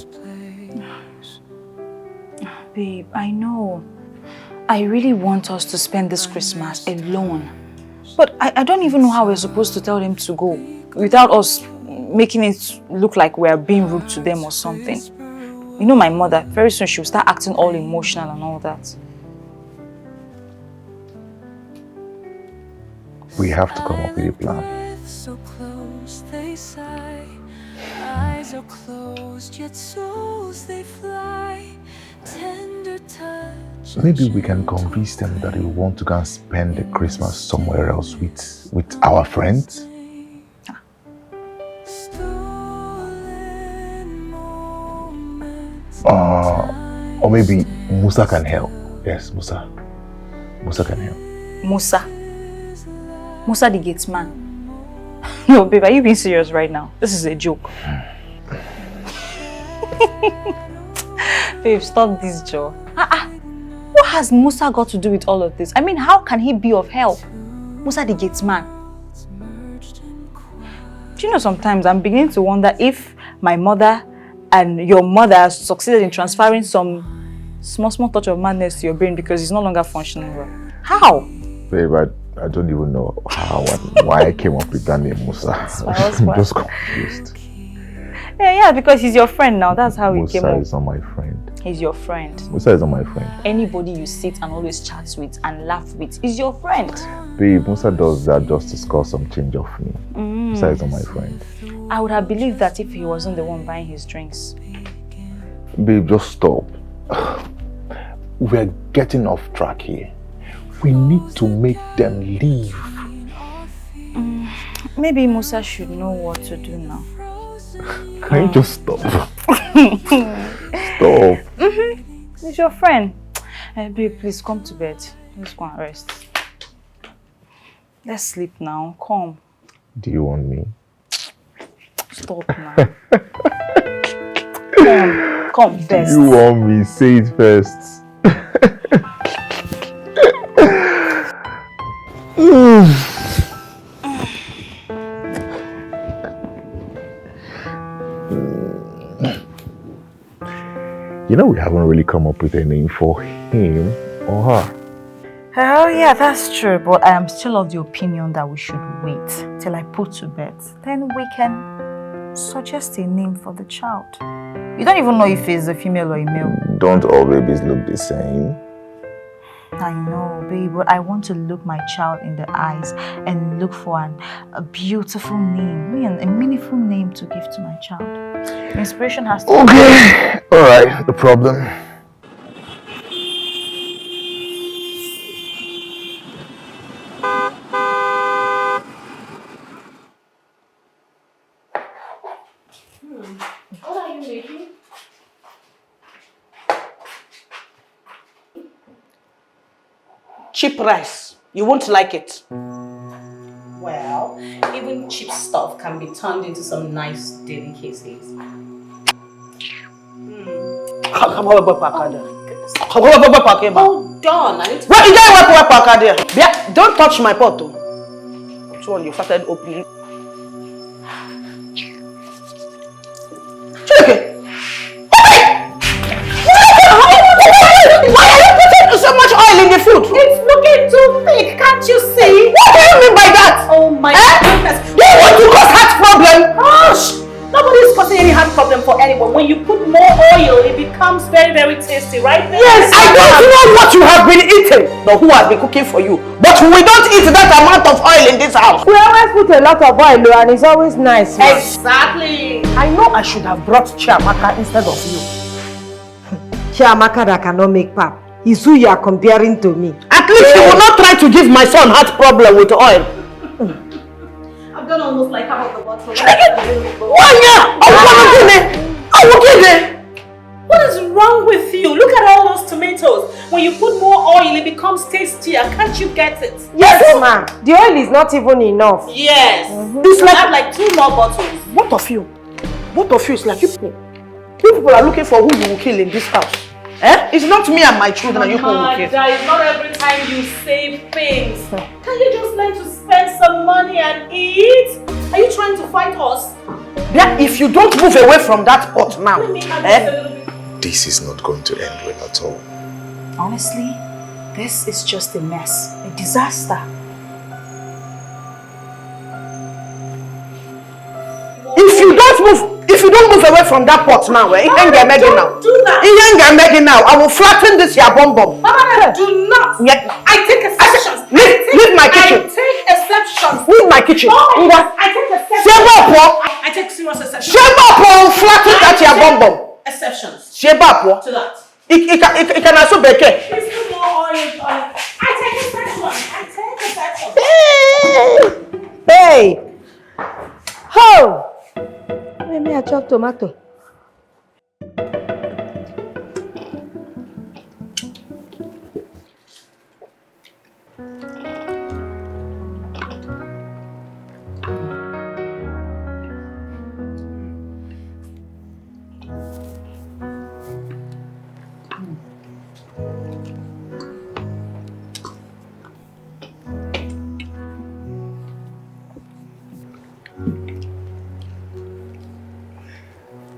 Babe, I know. I really want us to spend this Christmas alone. But I don't even know how we're supposed to tell them to go without us making it look like we're being rude to them or something. You know my mother, very soon she'll start acting all emotional and all that. We have to come up with a plan. So close they sigh, eyes are closed yet souls they fly, tender maybe we can convince them that we want to go and spend the Christmas somewhere else with our friends. Or maybe Musa can help. Yes, Musa. Musa can help. Musa the gates man. No, babe, are you being serious right now? This is a joke. Babe, stop this, Joe. What has Musa got to do with all of this? I mean, how can he be of help? Musa the gates man. Do you know, sometimes I'm beginning to wonder if my mother and your mother succeeded in transferring some small touch of madness to your brain because it's no longer functioning well. How? Babe, I don't even know how and why I came up with that name, Musa. I'm just confused. Yeah, because he's your friend now. That's how he came up. Musa is not my friend. He's your friend. Musa is not my friend. Anybody you sit and always chat with and laugh with is your friend. Babe, Musa does that just to score some change off me. Musa is not my friend. I would have believed that if he wasn't the one buying his drinks. Babe, just stop. We're getting off track here. We need to make them leave. Maybe Musa should know what to do now. Can you just stop? Stop. He's your friend. Babe, please come to bed. Let's go and rest. Let's sleep now. Come. Do you want me? Stop now. Come first. You want me? Say it first. You know, we haven't really come up with a name for him or her. Oh yeah, that's true, but I am still of the opinion that we should wait till I put to bed. Then we can suggest a name for the child. You don't even know if it's a female or a male. Don't all babies look the same? I know, babe, but I want to look my child in the eyes and look for a beautiful name, a meaningful name to give to my child. Inspiration has to... Okay, alright, no problem. What are you making? Cheap rice. You won't like it. Well, even cheap stuff can be turned into some nice delicacies. Hold on. I need to... Don't touch my pot. Which one you started opening? Why are you putting so much oil in the food? It's looking too thick, can't you see? What do you mean by that? Oh my goodness. Do you want to cause heart problem? Gosh! Nobody's causing any heart problem for anyone. When you put more oil, it becomes very, very tasty, right? Yes, I don't know what you have been eating, nor who has been cooking for you. But we don't eat that amount of oil in this house. We always put a lot of oil and it's always nice. Man. Exactly. I know I should have brought Chiamaka instead of you. Chiamaka that cannot make pap. Is who you are comparing to me. At least you will not try to give my son heart problem with oil. I've done almost like half of the bottle. What is wrong with you? Look at all those tomatoes. When you put more oil, it becomes tastier. Can't you get it? Yes, ma'am. The oil is not even enough. Yes. This You have like 2 more bottles. What of you? What of you is like you people? You people are looking for who you will kill in this house. Eh? It's not me and my children you people will kill. It's not every time you save things. Can you just learn to spend some money and eat? Are you trying to fight us? Yeah, if you don't move away from that pot now, This is not going to end well at all. Honestly, this is just a mess, a disaster. If you don't move away from that pot now, Mama, don't do that. I will flatten this your bomb. Mama, do not. Yeah. I take exceptions. Leave my kitchen. I take exceptions. Leave my kitchen. No, I take exceptions. I take serious exceptions. Flatten that your bomb. Exceptions. To that. It can also be okay. There's more orange on it. I take a fresh one. Hey! Ho! Let me chop tomato.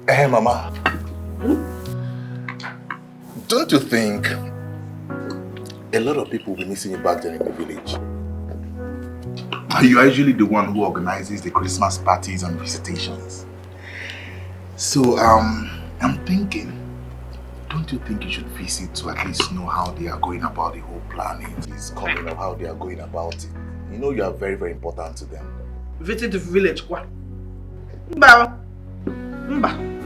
Hey, Mama. Don't you think a lot of people will be missing you back there in the village? You are usually the one who organizes the Christmas parties and visitations. So, I'm thinking, don't you think you should visit to at least know how they are going about the whole planning? This coming of how they are going about it. You know you are very, very important to them. Visit the village, what? Mba.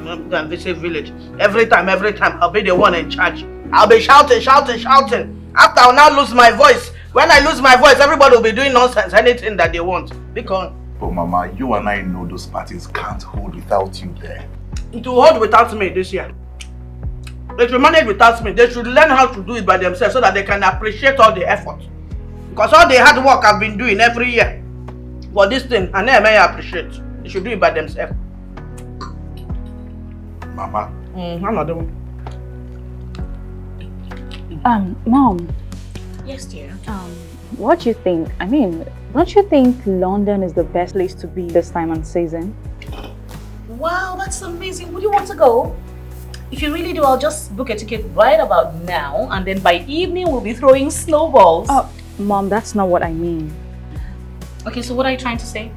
I'm gonna visit village. Every time, I'll be the one in charge. I'll be shouting. After I'll now lose my voice. When I lose my voice, everybody will be doing nonsense, anything that they want. Because But Mama, you and I know those parties can't hold without you there. to hold without me this year. They should manage without me. They should learn how to do it by themselves so that they can appreciate all the effort. Because all the hard work I've been doing every year for this thing, I never may appreciate. They should do it by themselves. Mama. Another one. Mom. Yes, dear. What do you think? I mean, don't you think London is the best place to be this time on season? Wow, that's amazing. Would you want to go? If you really do, I'll just book a ticket right about now, and then by evening we'll be throwing snowballs. Oh, Mom, that's not what I mean. Okay, so what are you trying to say?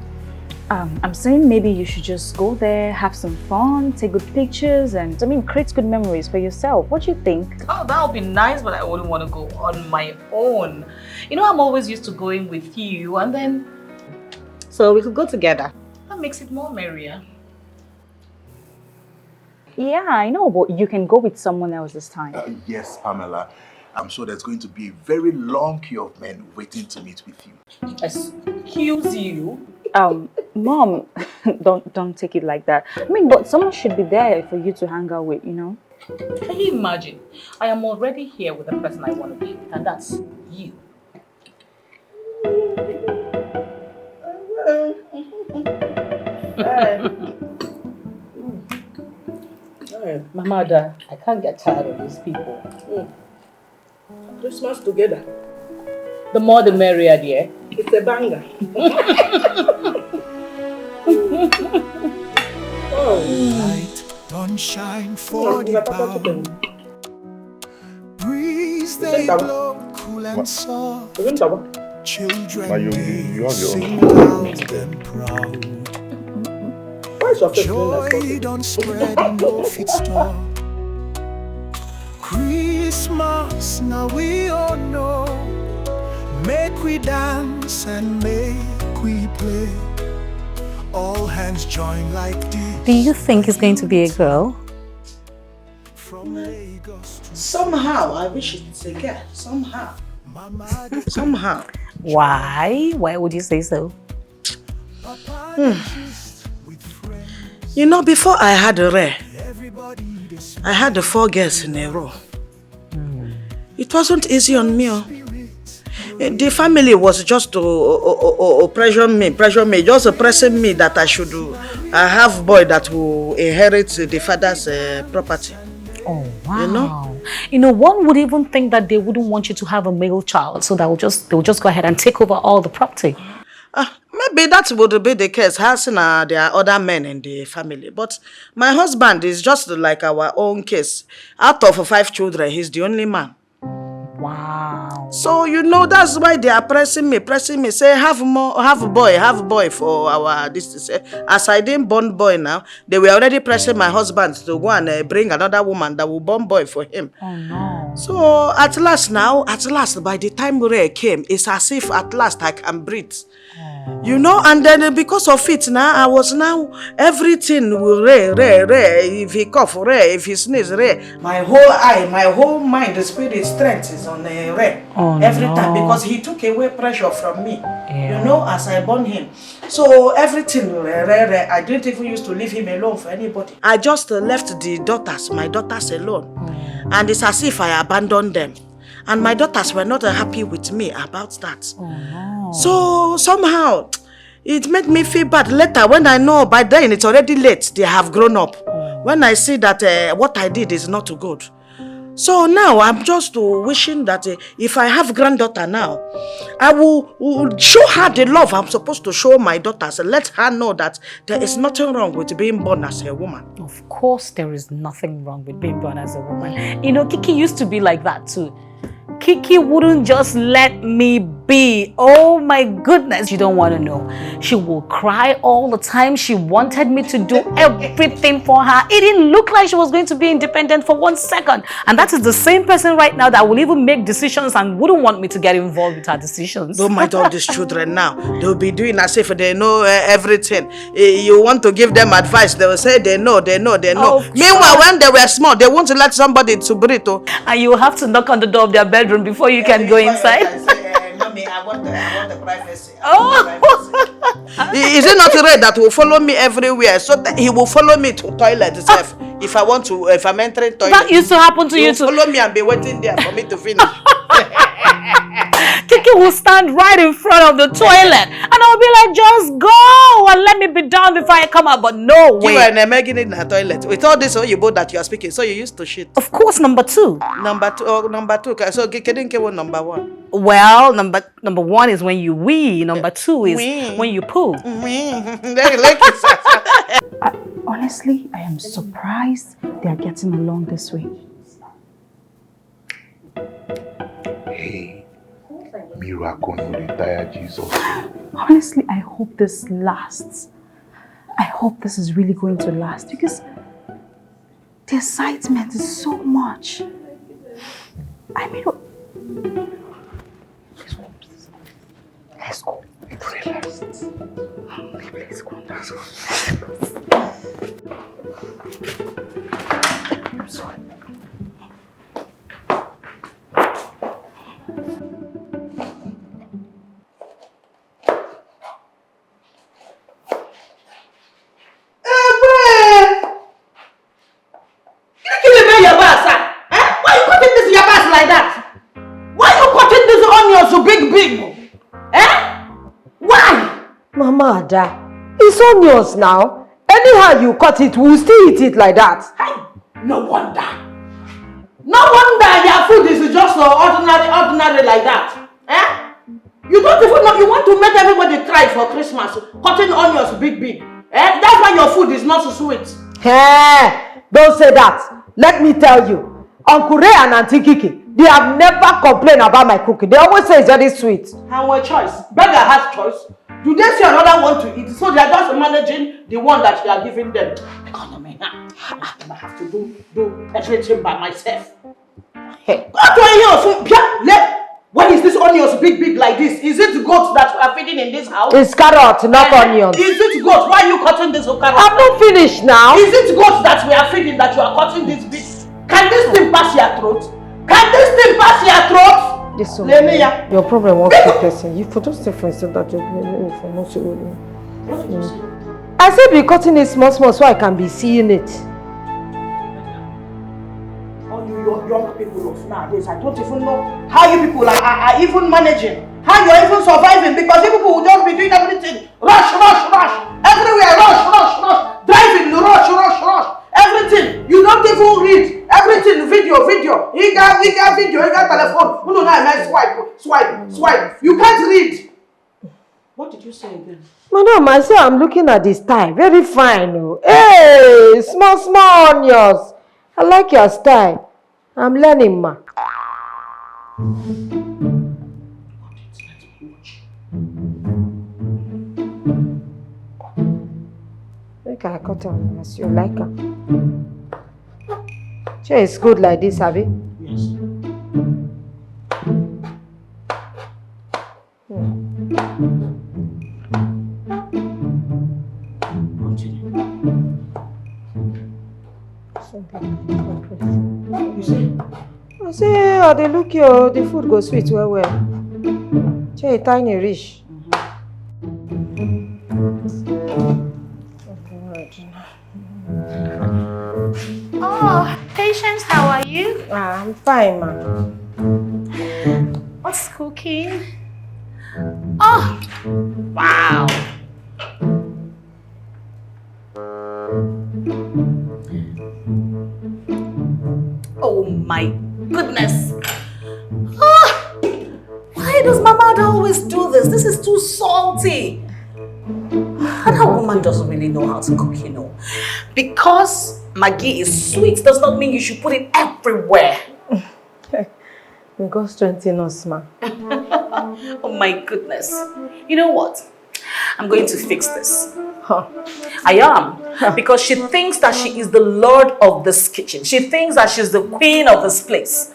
I'm saying maybe you should just go there, have some fun, take good pictures, and create good memories for yourself. What do you think? Oh, that would be nice, but I wouldn't want to go on my own. You know, I'm always used to going with you, and then... So we could go together. That makes it more merrier. Yeah, I know, but you can go with someone else this time. Yes, Pamela. I'm sure there's going to be a very long queue of men waiting to meet with you. Excuse you? Mom, don't take it like that. I mean, but someone should be there for you to hang out with, you know? Can you imagine? I am already here with the person I want to be, and that's you. Mama, I can't get tired of these people. Christmas together. The more the merrier, dear. It's a banger. Light don't shine for the bound. Breeze they blow cool and soft. Children they sing loud and proud. Joy don't spread no fit stop. Christmas now we all know. Make we dance and make we play. All hands join like this. Do you think it's going to be a girl? Somehow, I wish it's a girl. Somehow. Somehow. Why? Why would you say so? You know, before I had a rare, I had the 4 girls in a row. It wasn't easy on me. The family was just pressure me, just pressing me that I should have boy that will inherit the father's property. Oh, wow. You know, one would even think that they wouldn't want you to have a male child, so they'll just go ahead and take over all the property. Maybe that would be the case, as there are other men in the family. But my husband is just like our own case. Out of 5 children, he's the only man. Wow. So, you know, that's why they are pressing me, say, have boy for our, this. As I didn't born boy now, they were already pressing my husband to go and bring another woman that will born boy for him. Oh, no. So, at last, by the time Ray came, it's as if at last I can breathe. You know, and then because of it now, I was now, everything will rare. If he cough, rare. If he sneeze, rare. My whole eye, my whole mind, the spirit strength is on rare. Every time, because he took away pressure from me. You know, as I born him. So everything rare. I didn't even used to leave him alone for anybody. I just left my daughters alone. And it's as if I abandoned them. And my daughters were not happy with me about that. So somehow, it made me feel bad. Later, when I know by then it's already late, they have grown up. When I see that what I did is not good. So now I'm just wishing that if I have granddaughter now, I will show her the love I'm supposed to show my daughters and let her know that there is nothing wrong with being born as a woman. Of course, there is nothing wrong with being born as a woman. You know, Kiki used to be like that too. Kiki wouldn't just let me be. Oh my goodness, you don't want to know. She will cry all the time. She wanted me to do everything for her. It didn't look like she was going to be independent for 1 second. And that is the same person right now that will even make decisions and wouldn't want me to get involved with her decisions. Don't mind all these children now. They'll be doing as if they know everything. You want to give them advice, they will say they know. Meanwhile, when they were small, they won't let somebody to breathe. And you will have to knock on the door of their bedroom before you can go inside. Mommy, I want the privacy. Is it not Ray that will follow me everywhere? So that he will follow me to toilet itself. If I'm entering toilet. That used to happen to you too. Follow me and be waiting there for me to finish. Kiki will stand right in front of the toilet and I'll be like, just go and let me be done before I come out. But no way. You were making it in the toilet. With all this Oyibo that you are speaking, so you used to shit. Of course, number two. Number two. So Kedinke was number one. Well, number one is when you wee. Number two is when you poo. Honestly, I am surprised they are getting along this way. Hey. Miracle no retire Jesus. Honestly, I hope this lasts. I hope this is really going to last because the excitement is so much. I mean, let's go. Let's go. I'm sorry. Big. Why? Mama Ada, it's onions now. Anyhow you cut it, we'll still eat it like that. Hey, no wonder. No wonder your food is just ordinary like that. You don't even know, you want to make everybody cry for Christmas, cutting onions big. That's why your food is not so sweet. Hey, don't say that. Let me tell you, Uncle Ray and Auntie Kiki, they have never complained about my cooking. They always say it's very sweet. And what choice? Beggar has choice. Do they see another one to eat? So they are just managing the one that you are giving them. Economy. I have to do everything by myself. Hey. Why is this onions big like this? Is it goat that we are feeding in this house? It's carrot, not onions. Is it goat? Why are you cutting this carrot? I'm not finished now. Is it goat that we are feeding that you are cutting this big? Can this thing pass your throat? Can this thing pass your throat? Listen, your problem won't be person. You for just difference so that you I said be cutting it small so I can be seeing it. All you young people of nowadays, I don't even know how you people are even managing. How you are even surviving, because you people will just be doing everything. Rush. Everywhere, rush. Driving, rush. Everything. You don't even read. Everything, video. You got video, you got telephone. No, swipe. You can't read. What did you say again? Madam, I say I'm looking at this style. Very fine. Oh. Hey, small onions. I like your style. I'm learning, ma. Look, I cut on as you like her. Sure, it's good like this, have you? Yes. You see? I say, oh, they look here, the food goes sweet well. Say, tiny rich. Oh, Patience, how are you? I'm fine, ma. What's cooking? Oh, wow. Oh my goodness. Ah, why does Mama always do this? This is too salty. And that woman doesn't really know how to cook, you know. Because Maggi is sweet does not mean you should put it everywhere. May God strengthen us, ma. Oh my goodness. You know what? I'm going to fix this. Huh. I am. Because she thinks that she is the lord of this kitchen. She thinks that she's the queen of this place.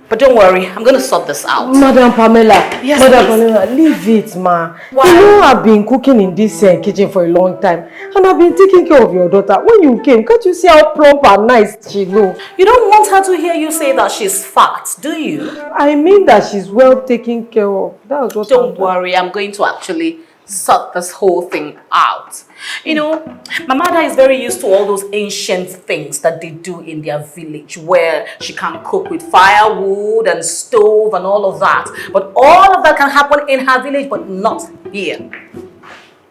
But don't worry, I'm going to sort this out. Madam Pamela, Yes, Madam please. Pamela, leave it, ma. Why? You know I've been cooking in this kitchen for a long time. And I've been taking care of your daughter. When you came, can't you see how plump and nice she looks? You don't want her to hear you say that she's fat, do you? I mean that she's well taken care of. That's what Don't worry, I'm going to actually sort this whole thing out. You know, my mother is very used to all those ancient things that they do in their village where she can cook with firewood and stove and all of that. But all of that can happen in her village, but not here.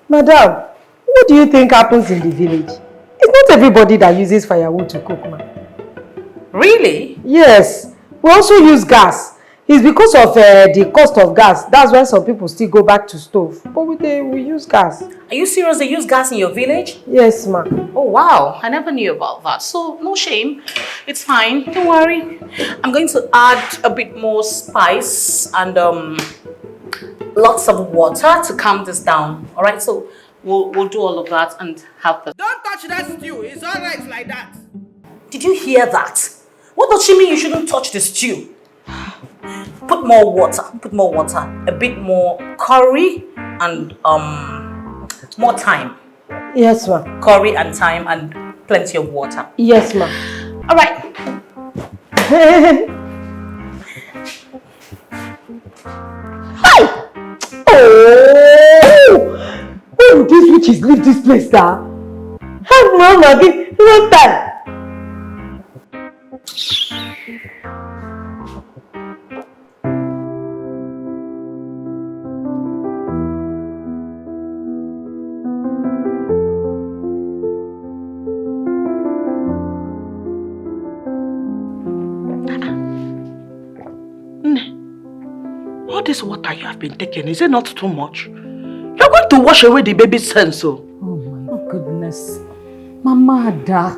Madam, what do you think happens in the village? It's not everybody that uses firewood to cook, ma. Really? Yes. We also use gas. It's because of the cost of gas. That's why some people still go back to stove. But we use gas. Are you serious? They use gas in your village? Yes, ma. Oh, wow. I never knew about that. So, no shame. It's fine. Don't worry. I'm going to add a bit more spice and lots of water to calm this down. All right? So, we'll do all of that and have the... Don't touch that stew. It's all right like that. Did you hear that? What does she mean you shouldn't touch the stew? Put more water. Put more water. A bit more curry and more thyme. Yes, ma. Curry and thyme and plenty of water. Yes, ma. All right. Hi! Oh! Why would these witches leave this place, sir? Have mama again. No time. All this water you have been taking, is it not too much? You're going to wash away the baby's sense, so. Oh my goodness. Mama Ada,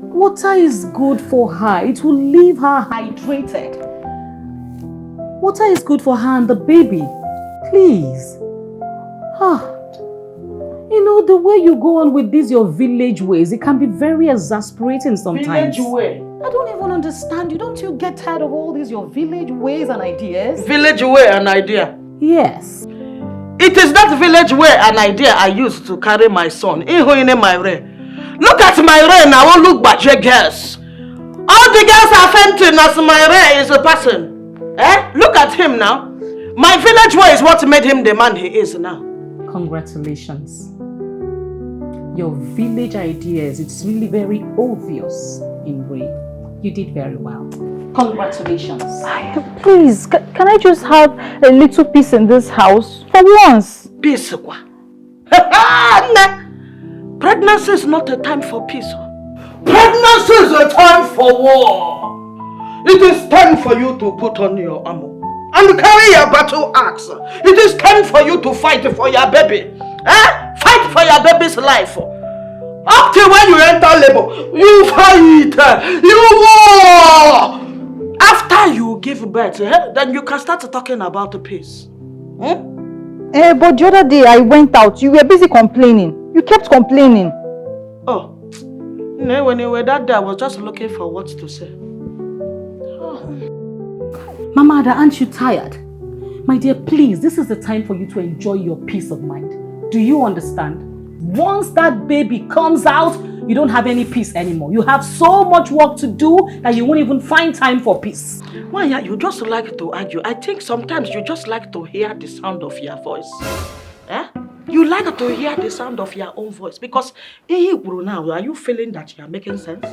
water is good for her. It will leave her hydrated. Water is good for her and the baby. Please. You know, the way you go on with these your village ways, it can be very exasperating sometimes. Village way? I don't even understand you. Don't you get tired of all these your village ways and ideas? Village way and idea? Yes. It is that village way and idea I used to carry my son. Look at my ray now, I won't look back your girls. All the girls are fainting as my ray is a person. Look at him now. My village way is what made him the man he is now. Congratulations. Your village ideas, it's really very obvious in Ray. You did very well. Congratulations. Please, can I just have a little peace in this house for once? Peace? Pregnancy is not a time for peace. Pregnancy is a time for war. It is time for you to put on your armor and carry your battle axe. It is time for you to fight for your baby. Fight for your baby's life. Up till when you enter labor, you fight. You war. After you give birth, then you can start talking about the peace. But the other day I went out. You were busy complaining. You kept complaining. Oh. No, when you were that day, I was just looking for what to say. Mama Ada, aren't you tired? My dear, please, this is the time for you to enjoy your peace of mind. Do you understand? Once that baby comes out, you don't have any peace anymore. You have so much work to do that you won't even find time for peace. Maya, you just like to argue. I think sometimes you just like to hear the sound of your voice. Eh? You like to hear the sound of your own voice because now, are you feeling that you are making sense?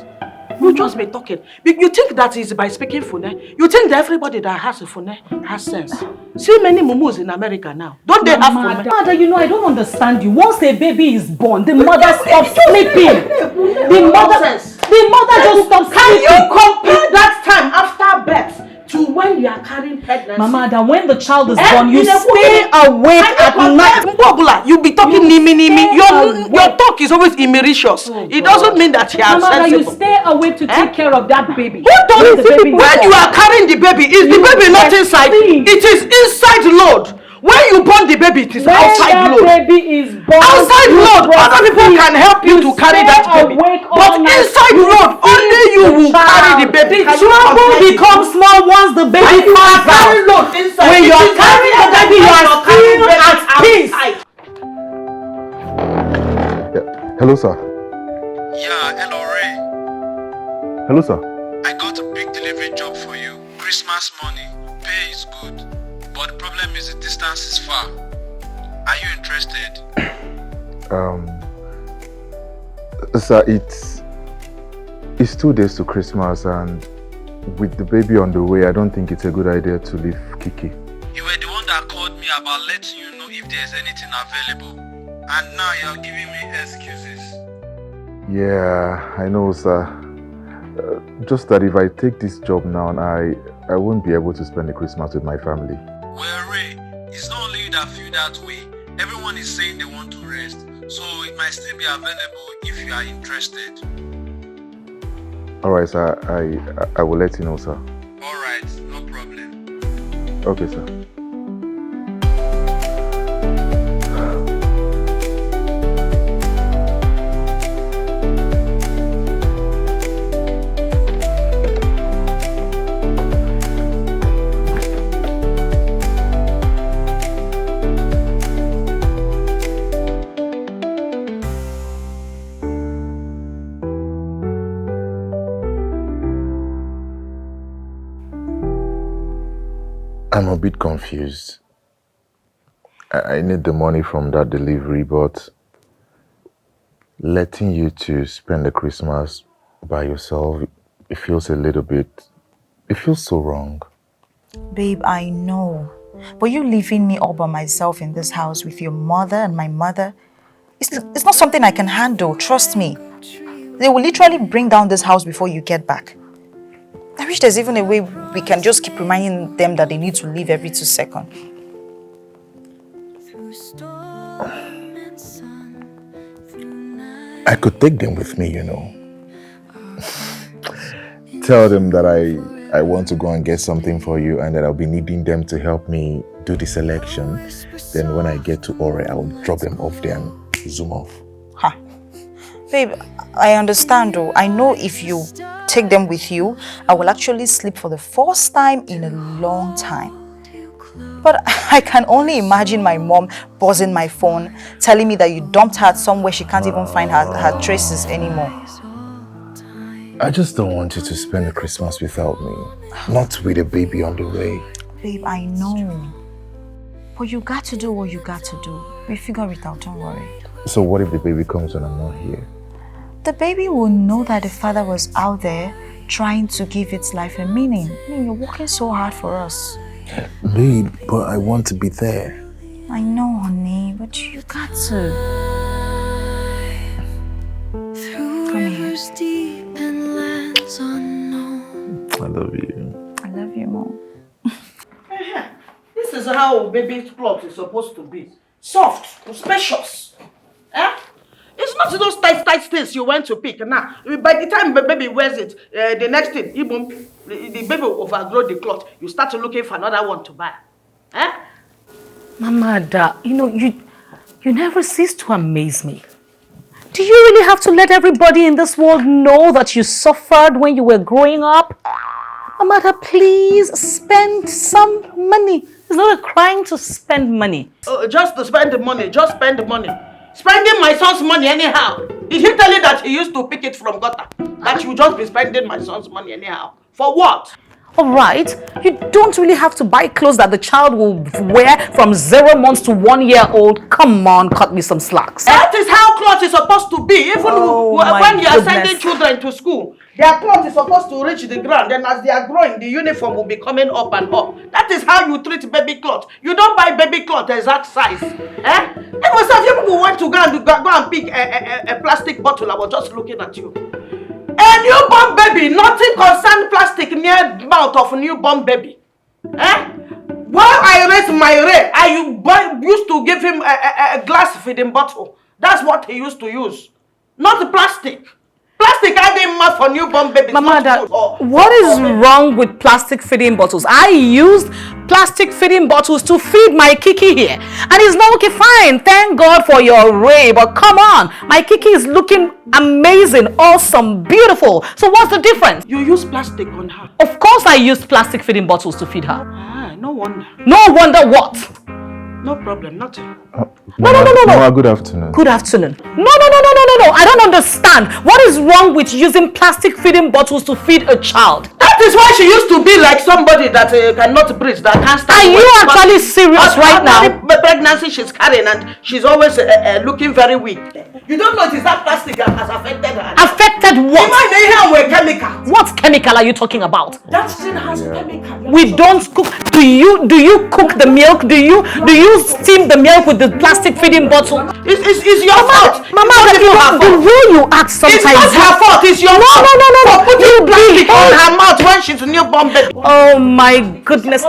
You just be talking. You think that is by speaking Fune. You think that everybody that has a Fune has sense. See many mumus in America now. Don't they have Fune? Mother, you know, I don't understand you. Once a baby is born, the mother stops sleeping. The mother just stops sleeping. Can you compare that time after birth to when you are carrying pregnancy? Mama, that when the child is born, you stay awake at night. You be talking nimi. Your talk is always immericious. It doesn't mean that you are Mama, sensible. you stay awake to take care of that baby. Who told you? When you are carrying the baby, is the baby not inside? It is inside load. When you born the baby, it is outside load. Baby is born, outside load, other people can help you to carry that baby. But inside load, only you will carry the baby. The trouble becomes small once the baby comes out. When you are carrying the baby, you are still at peace. Hello, sir. Yeah, hello, Ray. Hello, sir. I got a big delivery job for you. Christmas money. Pay is good. But the problem is the distance is far. Are you interested? Sir, it's 2 days to Christmas, and with the baby on the way, I don't think it's a good idea to leave Kiki. You were the one that called me about letting you know if there's anything available. And now you're giving me excuses. Yeah, I know, sir. Just that if I take this job now, I won't be able to spend the Christmas with my family. Well, Ray, it's not only you that feel that way. Everyone is saying they want to rest. So it might still be available if you are interested. Alright, sir. I will let you know, sir. Alright, no problem. Okay, sir. I'm a bit confused. I need the money from that delivery, but letting you to spend the Christmas by yourself, it feels so wrong. Babe, I know. But you leaving me all by myself in this house with your mother and my mother, it's not something I can handle, trust me. They will literally bring down this house before you get back. I wish there's even a way we can just keep reminding them that they need to leave every 2 seconds. I could take them with me, you know. Tell them that I want to go and get something for you and that I'll be needing them to help me do the selection. Then when I get to Ore, I'll drop them off there and zoom off. Huh. Babe, I understand though. I know if you take them with you, I will actually sleep for the first time in a long time. But I can only imagine my mom buzzing my phone, telling me that you dumped her somewhere she can't even find her traces anymore. I just don't want you to spend the Christmas without me. Not with a baby on the way. Babe, I know. But you got to do what you got to do. We'll figure it out, don't worry. So what if the baby comes when I'm not here? The baby will know that the father was out there trying to give its life a meaning. I mean, you're working so hard for us. Babe, but I want to be there. I know, honey, but you got to. Come here. I love you. I love you, Mom. This is how baby's cloth is supposed to be. Soft, spacious. Eh? It's not those tight things you went to pick. Now, by the time the baby wears it, the next thing, the baby will overgrow the cloth. You start looking for another one to buy. Eh? Mama, you know, you never cease to amaze me. Do you really have to let everybody in this world know that you suffered when you were growing up? Mama, please spend some money. It's not a crime to spend money. Just to spend the money. Just spend the money. Spending my son's money anyhow. Did he tell you that he used to pick it from gutter? That you just be spending my son's money anyhow? For what? Alright, you don't really have to buy clothes that the child will wear from 0 months to 1 year old. Come on, cut me some slacks. That is how clothes is supposed to be. Even when you are sending children to school, their clothes is supposed to reach the ground. Then as they are growing, the uniform will be coming up and up. That is how you treat baby clothes. You don't buy baby clothes exact size. It was as if people went to go and pick a plastic bottle. I was just looking at you. A newborn baby, nothing concern plastic near mouth of a newborn baby. While I raised my Ray, I used to give him a glass feeding bottle. That's what he used to use. Not plastic. Plastic I didn't matter for newborn babies. Mama, what is wrong with plastic feeding bottles? I used plastic feeding bottles to feed my Kiki here. And it's not okay, fine. Thank God for your Ray. But come on, my Kiki is looking amazing, awesome, beautiful. So what's the difference? You use plastic on her. Of course I used plastic feeding bottles to feed her. No wonder. No wonder what? No problem, nothing. No. Mama, good afternoon. Good afternoon. No. I don't understand. What is wrong with using plastic feeding bottles to feed a child? That is why she used to be like somebody that cannot breathe, that can't stand. Are you actually serious right now? The pregnancy she's carrying, and she's always looking very weak. You don't know it is that plastic that has affected her. Affected what? Chemical. What chemical are you talking about? That thing has chemical. We don't cook. Do you cook the milk? Do you steam the milk with the plastic feeding bottle? It's your fault. Mama, the way you act sometimes. It's not her fault. It's your fault. No. For putting plastic on her mouth when she's a newborn baby. Oh my goodness.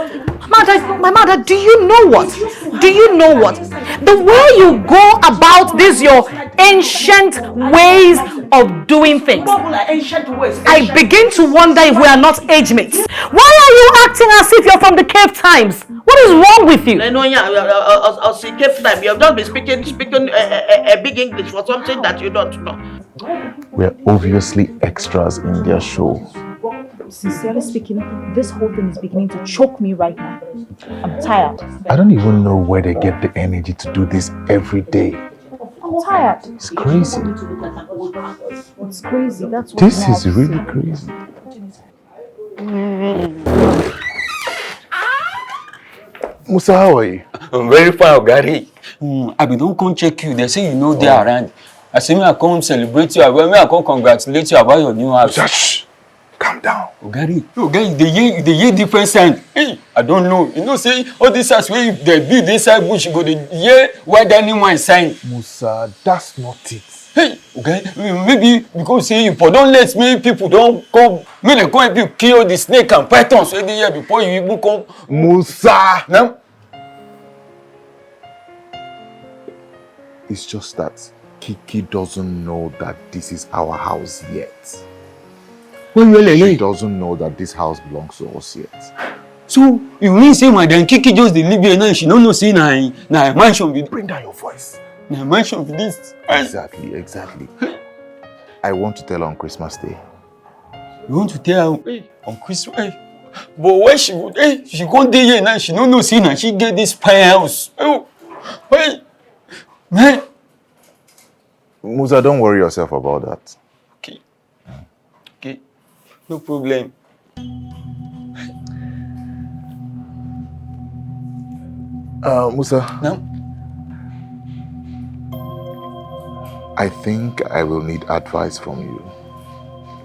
My mother, do you know what? The way you go about this, your ancient ways of doing things. I begin to wonder if we are not age mates. Why are you acting as if you're from the cave times? What is wrong with you? I'll see cave time. You've just been speaking a big English for something that you don't know. We're obviously extras in their show. Sincerely speaking, this whole thing is beginning to choke me right now. I'm tired. I don't even know where they get the energy to do this every day. I'm tired. It's crazy. It's crazy. That's what This is really crazy. Musa, how are you? I'm very fine, Gary. I don't come check you. They say you know they are around. I say me I come celebrate you. I come congratulate you about your new house. Shh. Calm down. Gary, they hear different sound. Hey, I don't know. You know, say all this house where they build inside bush, you go to hear why the anyone sign. Musa, that's not it. Hey, okay, maybe because say you don't let many people don't come. Maybe they come and kill the snake and pythons so here before you even come. Musa! No? It's just that Kiki doesn't know that this is our house yet. She doesn't know that this house belongs to us yet. So, you mean say Madam Kiki just live here now, she don't know say na mansion with. Bring down your voice. Na mansion with this. Exactly. I want to tell her on Christmas Day. You want to tell her on Christmas? But why she go? She go there here now, she don't know say na she get this fine house. Man. Musa, don't worry yourself about that. Okay. No problem. Musa. No? I think I will need advice from you.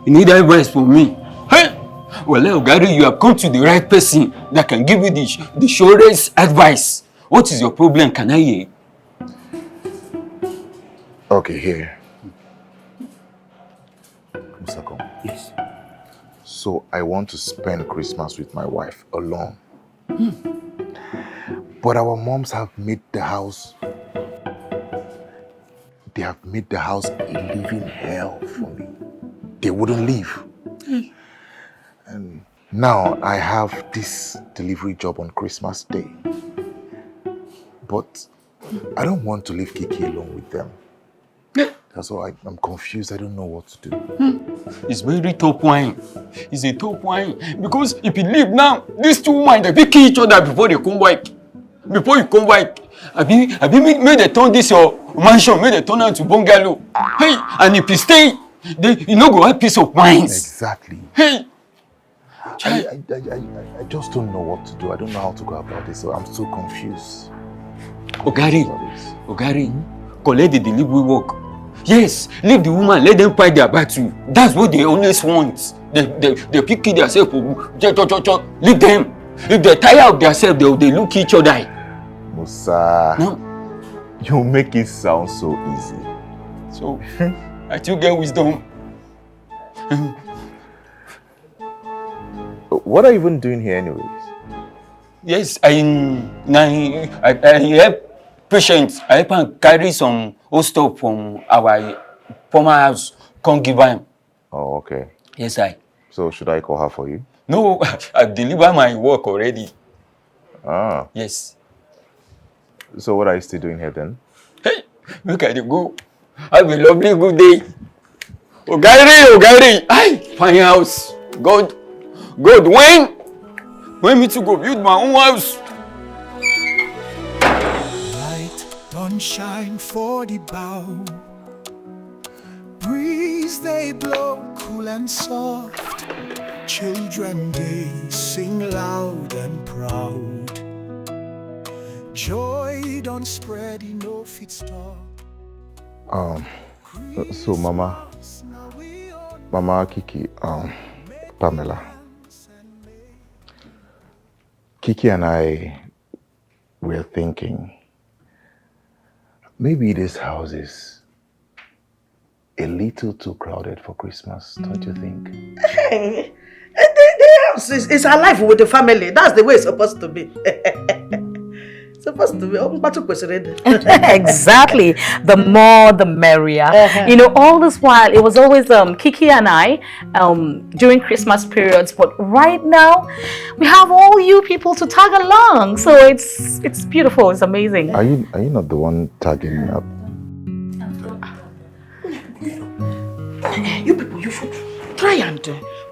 You need advice from me? Hey! Well, Gary, you have come to the right person that can give you the surest advice. What is your problem? Can I hear? Okay, here. Musa, come. Yes. So I want to spend Christmas with my wife alone. But our moms have made the house. They have made the house a living hell for me. They wouldn't leave. And now I have this delivery job on Christmas Day. But I don't want to leave Kiki alone with them. That's why I'm confused. I don't know what to do. It's very top wine. It's a top wine. Because if you leave now, these two women, they kill each other before they come back. Before you come back. Have you made they turn this your mansion, make they turn am to bungalow. Hey, and if you stay, you no go have peace of mind. Exactly. Hey. I just don't know what to do. I don't know how to go about this, so I'm so confused. Ogari, collect the delivery work. Yes, leave the woman, let them fight their battle. That's what they always want. They pick themselves, leave them. If they're tired of themselves, they look each other. Musa, no. You make it sound so easy. So, I still get wisdom. What are you even doing here anyways? Yes, I help patients. I help and carry some old stuff from our former house. Come give them. Oh, okay. Yes, I. So should I call her for you? No, I've delivered my work already. Ah. Yes. So what are you still doing here then? Hey, look at it go. Have a lovely good day. Ogari. Ay, fine house. God, when me to go build my own house. Light don't shine for the bow. Breeze they blow cool and soft. Children they sing loud and proud. Joy don't spread enough it stop. So Mama Kiki, Pamela. Kiki and I were thinking maybe this house is a little too crowded for Christmas, don't you think? The house is alive with the family. That's the way it's supposed to be. Supposed to be. Exactly. The more, the merrier. You know, all this while, it was always Kiki and I during Christmas periods. But right now, we have all you people to tag along. So it's beautiful. It's amazing. Are you not the one tagging up? You people, you should try and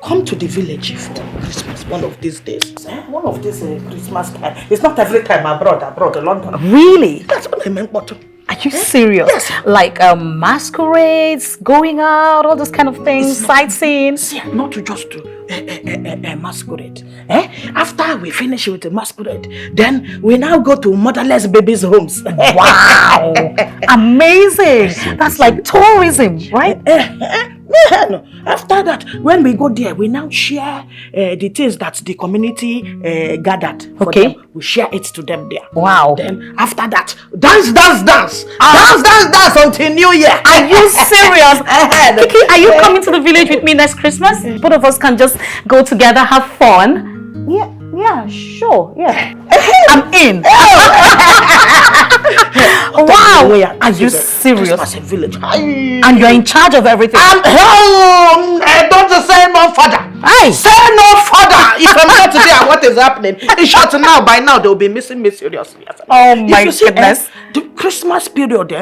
come to the village for Christmas one of these days. One of these Christmas time. It's not every time abroad, London. Really? That's what I meant, but... Are you serious? Yes. Like masquerades, going out, all those kind of things, sightseeing? See, not to just masquerade. After we finish with the masquerade, then we now go to motherless babies' homes. Wow! Amazing! That's like tourism, right? No. After that, when we go there, we now share the things that the community gathered. Okay. We share it to them there. Wow. Then after that, dance. Dance until New Year. Are you serious? Kiki, are you coming to the village with me next Christmas? Both of us can just go together, have fun. Yeah, sure, yeah. I'm in. Wow, are you serious? Village. And you're in charge of everything. Don't say no further. Say no further. If I'm not there, what is happening? In short, by now they'll be missing me seriously. Oh my goodness. The Christmas period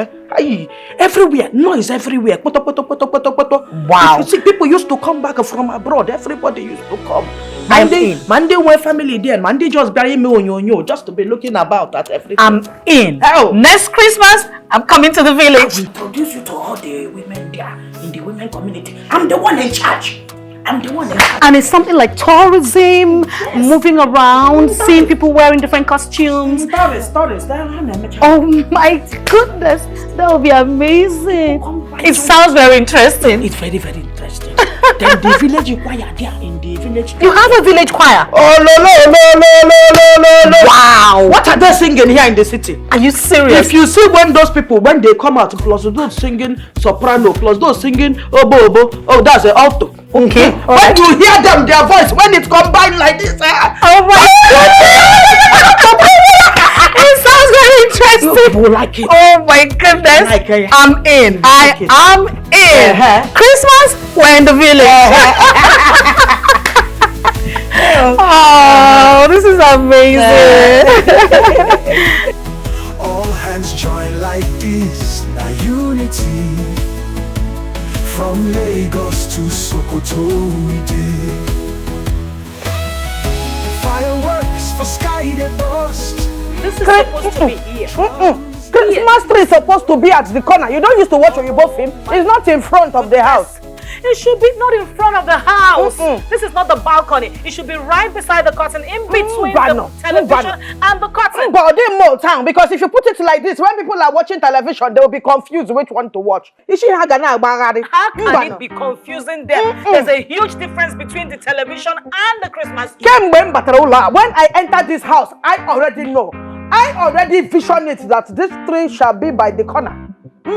everywhere, noise everywhere. Wow. You see, people used to come back from abroad. Everybody used to come. Monday went family there. Monday just bury me on just to be looking about at everything. I'm in. Next Christmas, I'm coming to the village. I will introduce you to all the women there in the women community. I'm the one in charge. And it's something like tourism, moving around, seeing people wearing different costumes. Tourists. Oh my goodness, that would be amazing. It sounds very interesting. It's very, very interesting. Then the village choir there in the village. You have a village choir? Oh no. Wow. What are they singing here in the city? Are you serious? If you see when those people, when they come out, plus those singing soprano, plus those singing oboe, oh, that's an alto. Okay. When you hear them, their voice, when it combined like this, oh my it sounds very interesting. You like it. Oh my goodness. I'm in. I am in. Christmas, we're in the village. Oh, this is amazing. All hands join like this, now unity. From Lagos to Sokoto we did. Fireworks for sky they burst. This is supposed to be here. Christmas tree is supposed to be at the corner. You don't used to watch Oyibo film. It's not in front of the house. It should be not in front of the house. This is not the balcony. It should be right beside the curtain, in between the television and the curtain. But they more town, because if you put it like this, when people are watching television, they will be confused which one to watch. How can it be confusing them? There's a huge difference between the television and the Christmas tree. When I enter this house, I already know. I already vision it that this tree shall be by the corner. Is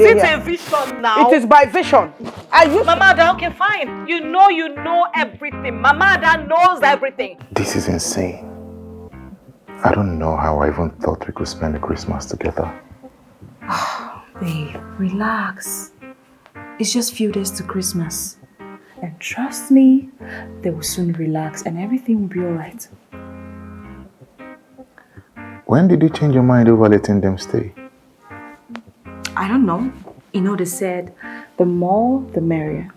it a vision now? It is by vision. Mama Ada, okay, fine. You know everything. Mama Ada knows everything. This is insane. I don't know how I even thought we could spend the Christmas together. Babe, relax. It's just few days to Christmas. And trust me, they will soon relax and everything will be alright. When did you change your mind over letting them stay? I don't know. You know, they said the more, the merrier.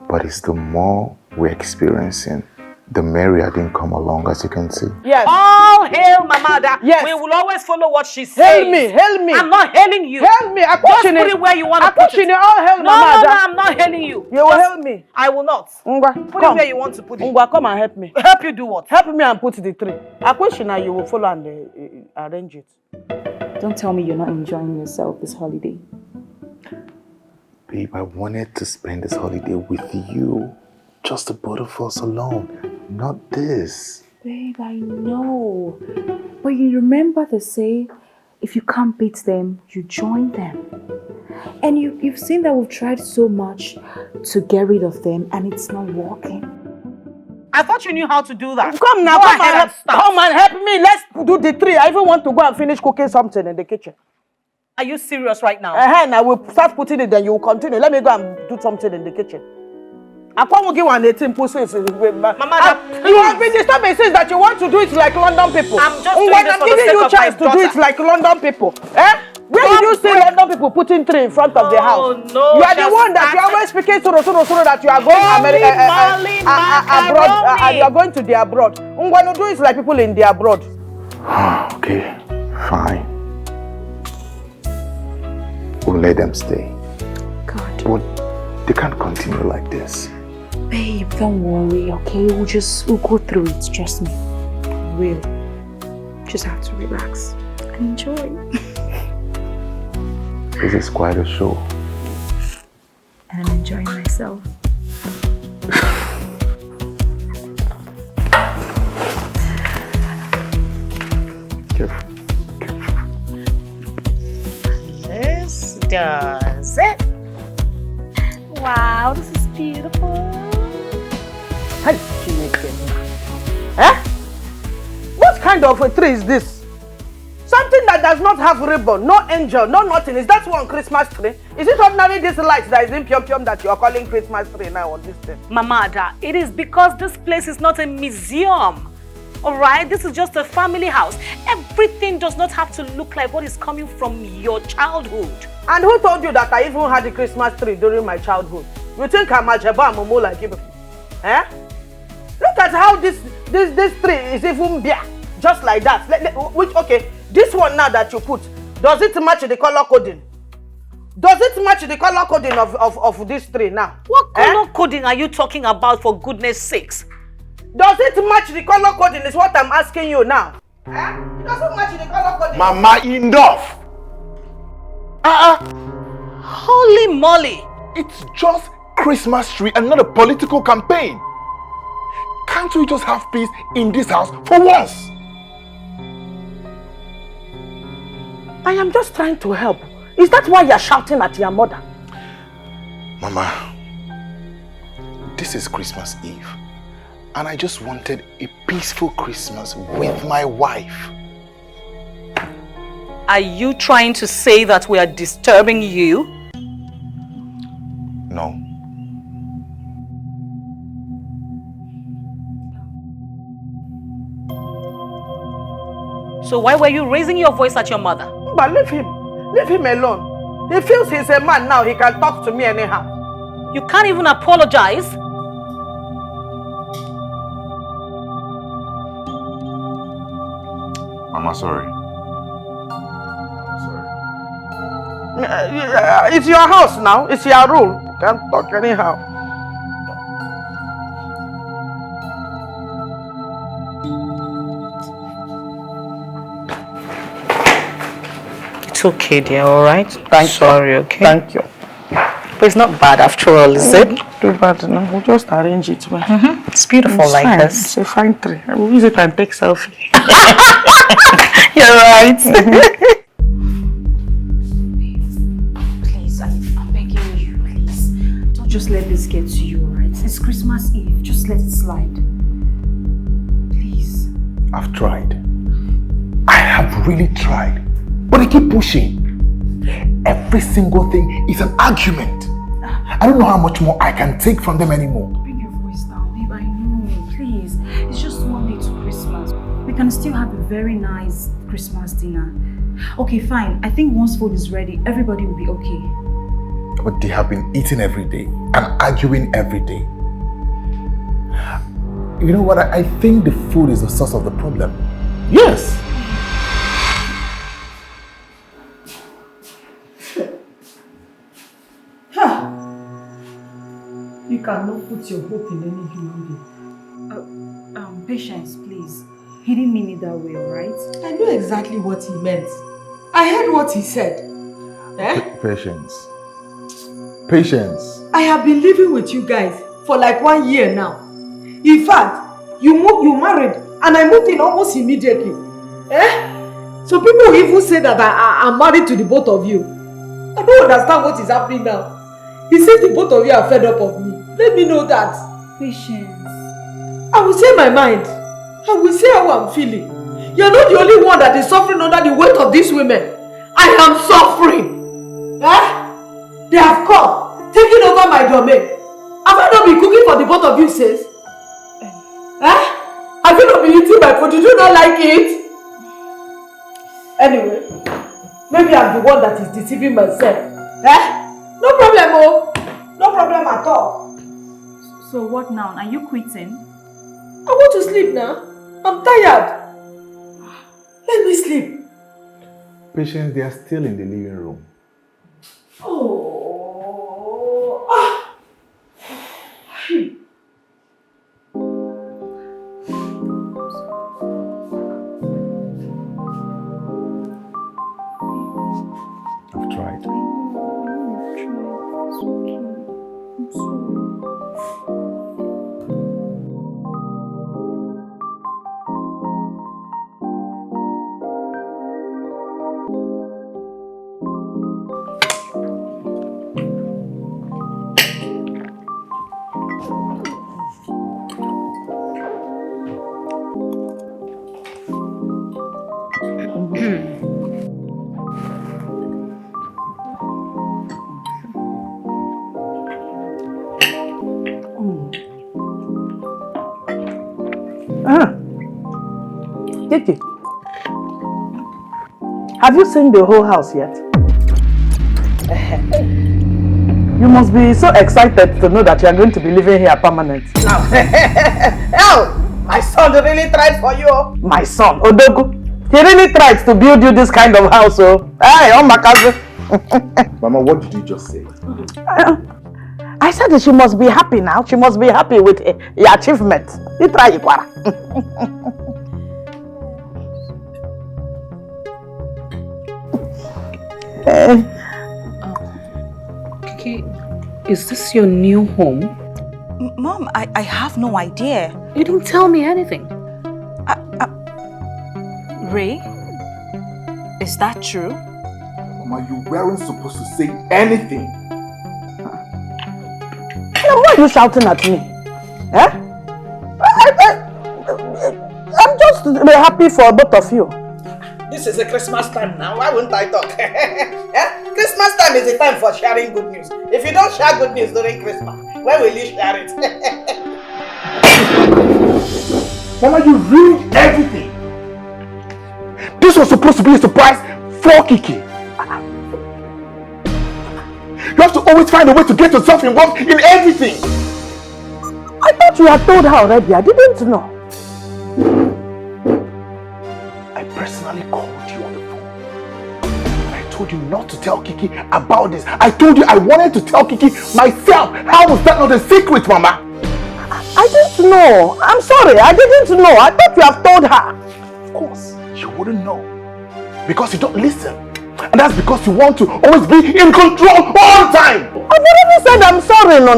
But it's the more we're experiencing, the merrier didn't come along, as you can see. Yes. All hail Mama Ada. Yes. We will always follow what she says. Hail me, hail me. I'm not hailing you. Hail me. Just put it where you want to put it. All hail Mama Ada. No, I'm not hailing you. You will hail me. I will not. Ngwa, put it where you want to put it. Ngwa, come and help me. Help you do what? Help me and put the tree. You will follow and arrange it. Don't tell me you're not enjoying yourself this holiday. Babe, I wanted to spend this holiday with you. Just the both of us alone. Not this. Babe, I know. But you remember they say, if you can't beat them, you join them. And you've seen that we've tried so much to get rid of them and it's not working. I thought you knew how to do that. Come now, come and help me. Let's do the tree. I even want to go and finish cooking something in the kitchen. Are you serious right now? I will start putting it, then you will continue. Let me go and do something in the kitchen. I can't give one 18 pussies. Mama, you have been disturbing since that you want to do it like London people. I'm just doing this for the sake of my daughter. I'm giving you a chance to do it like London people. Where did you see London people putting tree in front of their house? No, you are the one that you are always speaking to that you are going abroad. You are going to the abroad. Ungwano do it like people in the abroad. Okay, fine. We'll let them stay. God. They can't continue like this. Babe, don't worry, okay? We'll go through it, trust me. We'll just have to relax and enjoy. This is quite a show. And I'm enjoying myself. Careful. This does it. Wow, this is beautiful. Hey, what kind of a tree is this? Something that does not have ribbon, no angel, no nothing. Is that one Christmas tree? Is it ordinary this light that is in Pyom that you are calling Christmas tree now on this thing? Mama Ada, it is because this place is not a museum. Alright, this is just a family house. Everything does not have to look like what is coming from your childhood. And who told you that I even had a Christmas tree during my childhood? You think I'm a Jeba Momo like you? Look at how this tree is even bare. Just like that. Okay, this one now that you put, does it match the color coding? Does it match the color coding of this tree now? What color coding are you talking about, for goodness sakes? Does it match the color coding is what I'm asking you now. It doesn't match the color coding. Mama, enough! Holy moly! It's just Christmas tree and not a political campaign. Can't we just have peace in this house for once? I am just trying to help. Is that why you're shouting at your mother? Mama, this is Christmas Eve. And I just wanted a peaceful Christmas with my wife. Are you trying to say that we are disturbing you? No. So why were you raising your voice at your mother? But leave him. Leave him alone. He feels he's a man now. He can talk to me anyhow. You can't even apologize. Mama, sorry. It's your house now. It's your rule. You can't talk anyhow. It's okay, dear, alright? Sorry, okay? Thank you. But it's not bad after all, is it? Too bad, no. We'll just arrange it. It's beautiful It's like fine. this. It's a fine tree. We'll use it and take selfie. You're right. Please, I'm begging you, please. Don't just let this get to you, alright? It's Christmas Eve. Just let it slide. Please. I've tried. I have really tried. But they keep pushing. Every single thing is an argument. I don't know how much more I can take from them anymore. Bring your voice down, babe. I know. Please. It's just one day to Christmas. We can still have a very nice Christmas dinner. Okay, fine. I think once food is ready, everybody will be okay. But they have been eating every day and arguing every day. You know what? I think the food is the source of the problem. Yes. You cannot put your hope in any human being. Patience, please. He didn't mean it that way, alright? I know exactly what he meant. I heard what he said. Patience. Patience. I have been living with you guys for like 1 year now. In fact, you married and I moved in almost immediately. So people even say that I'm married to the both of you. I don't understand what is happening now. He says the both of you are fed up of me. Let me know that. Patience. I will say my mind. I will say how I'm feeling. You're not the only one that is suffering under the weight of these women. I am suffering. They have come, taking over my domain. Have I not been cooking for the both of you, sis? Have you not been eating my food? Did you not like it? Anyway, maybe I'm the one that is deceiving myself. No problem, oh. No problem at all. So what now? Are you quitting? I want to sleep now. I'm tired. Let me sleep. Patience, they are still in the living room. Oh. I've tried. Kiki, have you seen the whole house yet? You must be so excited to know that you are going to be living here permanently. Oh, my son really tried for you. My son, Odogu, he really tried to build you this kind of house. Oh, hey, oh my cousin. Mama, what did you just say? I said that she must be happy now. She must be happy with your achievement. You try, Ikwara. Kiki, is this your new home? Mom, I have no idea. You didn't tell me anything. Ray, is that true? Mama, you weren't supposed to say anything. Now, why are you shouting at me? I'm just happy for both of you. This is a Christmas time now. Why wouldn't I talk? Christmas time is a time for sharing good news. If you don't share good news during Christmas, when will you share it? Mama, you ruined everything. This was supposed to be a surprise for Kiki. You have to always find a way to get yourself involved in everything. I thought you had told her already. I didn't know. I personally called you on the phone. I told told you not to tell Kiki about this. I told you I wanted to tell Kiki myself. How was that not a secret, Mama? I didn't know. I'm sorry, I didn't know. I thought you have told her. Of course, you wouldn't know. Because you don't listen. And that's because you want to always be in control all the time. I've already said I'm sorry. No.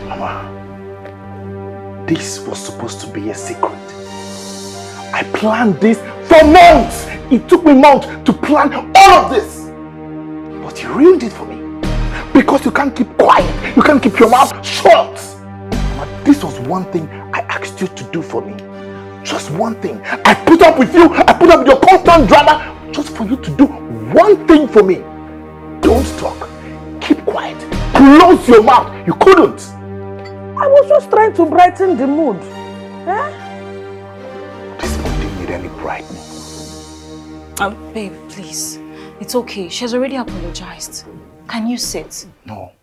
Mama, this was supposed to be a secret. I planned this for months. It took me months to plan all of this. But you ruined it for me. Because you can't keep quiet. You can't keep your mouth shut. Mama, this was one thing I asked you to do for me. Just one thing. I put up with you. I put up with your constant drama. Just for you to do one thing for me. Don't talk. Keep quiet. Close your mouth. You couldn't. I was just trying to brighten the mood. Eh? This mood didn't need any brightening. Babe, please. It's okay. She has already apologized. Can you sit? No.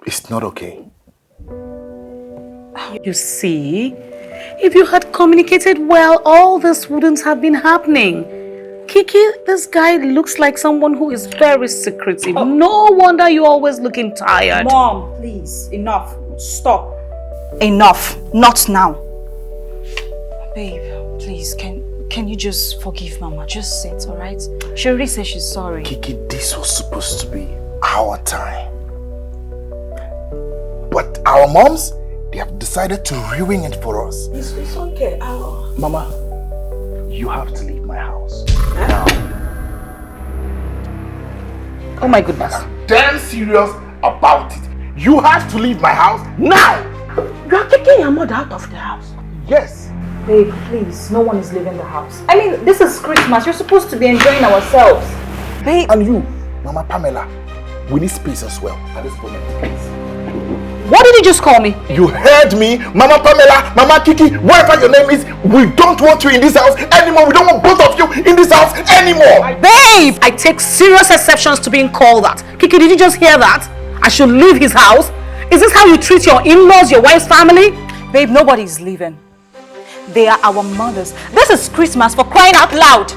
It's not okay. You see, if you had communicated well, all this wouldn't have been happening. Kiki, this guy looks like someone who is very secretive. No wonder you're always looking tired. Mom, please. Enough. Stop. Enough. Not now. Babe, please, can you just forgive Mama? Just sit, alright? She already said she's sorry. Kiki, this was supposed to be our time. But our moms, they have decided to ruin it for us. It's okay. Mama, you have to leave my house. Now. Oh my goodness. I'm damn serious about it. You have to leave my house now! You are kicking your mother out of the house. Yes. Babe, please. No one is leaving the house. I mean, this is Christmas. You're supposed to be enjoying ourselves. Babe. And you, Mama Pamela, we need space as well at this moment, please. What did you just call me? You heard me, Mama Pamela, Mama Kiki, whatever your name is. We don't want you in this house anymore. We don't want both of you in this house anymore. Babe, I take serious exceptions to being called that. Kiki, did you just hear that? I should leave his house? Is this how you treat your in-laws, your wife's family? Babe, nobody's leaving. They are our mothers. This is Christmas, for crying out loud.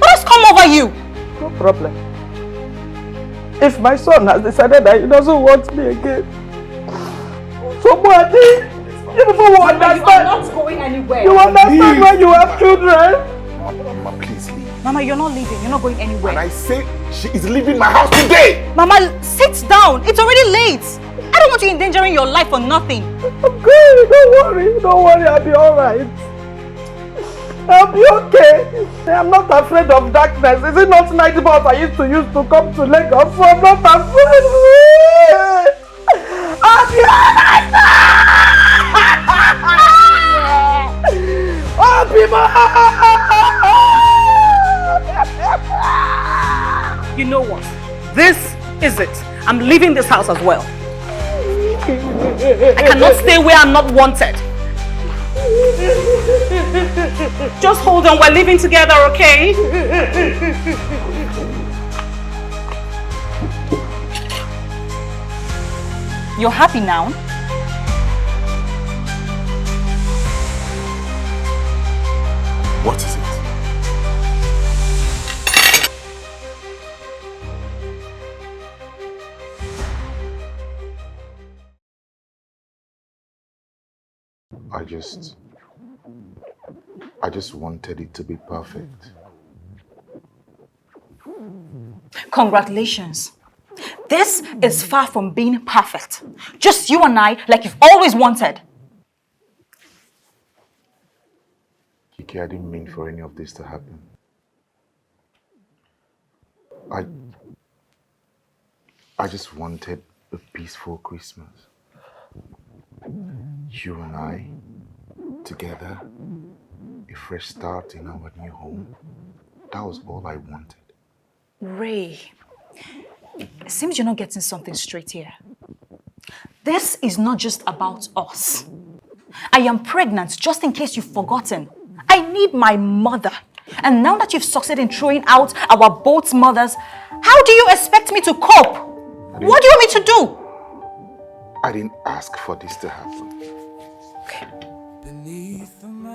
Let us come over you. No problem. If my son has decided that he doesn't want me again, somebody, you will understand. You are not going anywhere. You understand when you have children? Mama, please leave. Mama, you're not leaving. You're not going anywhere. And I say she is leaving my house today. Mama, sit down. It's already late. I don't want you endangering your life for nothing. Okay, don't worry, I'll be alright. I'll be okay. I'm not afraid of darkness. Is it not night bulb I used to use to come to Lagos? So I'm not afraid. I'll be alright. I'll be You know what? This is it. I'm leaving this house as well. I cannot stay where I'm not wanted. Just hold on, we're living together, okay? You're happy now? What is it? I just wanted it to be perfect. Congratulations. This is far from being perfect. Just you and I, like you've always wanted. Kiki, I didn't mean for any of this to happen. I just wanted a peaceful Christmas. You and I, together, a fresh start in our new home. That was all I wanted. Ray, it seems you're not getting something straight here. This is not just about us. I am pregnant, just in case you've forgotten. I need my mother. And now that you've succeeded in throwing out our both mothers, how do you expect me to cope? What do you want me to do? I didn't ask for this to happen. Okay.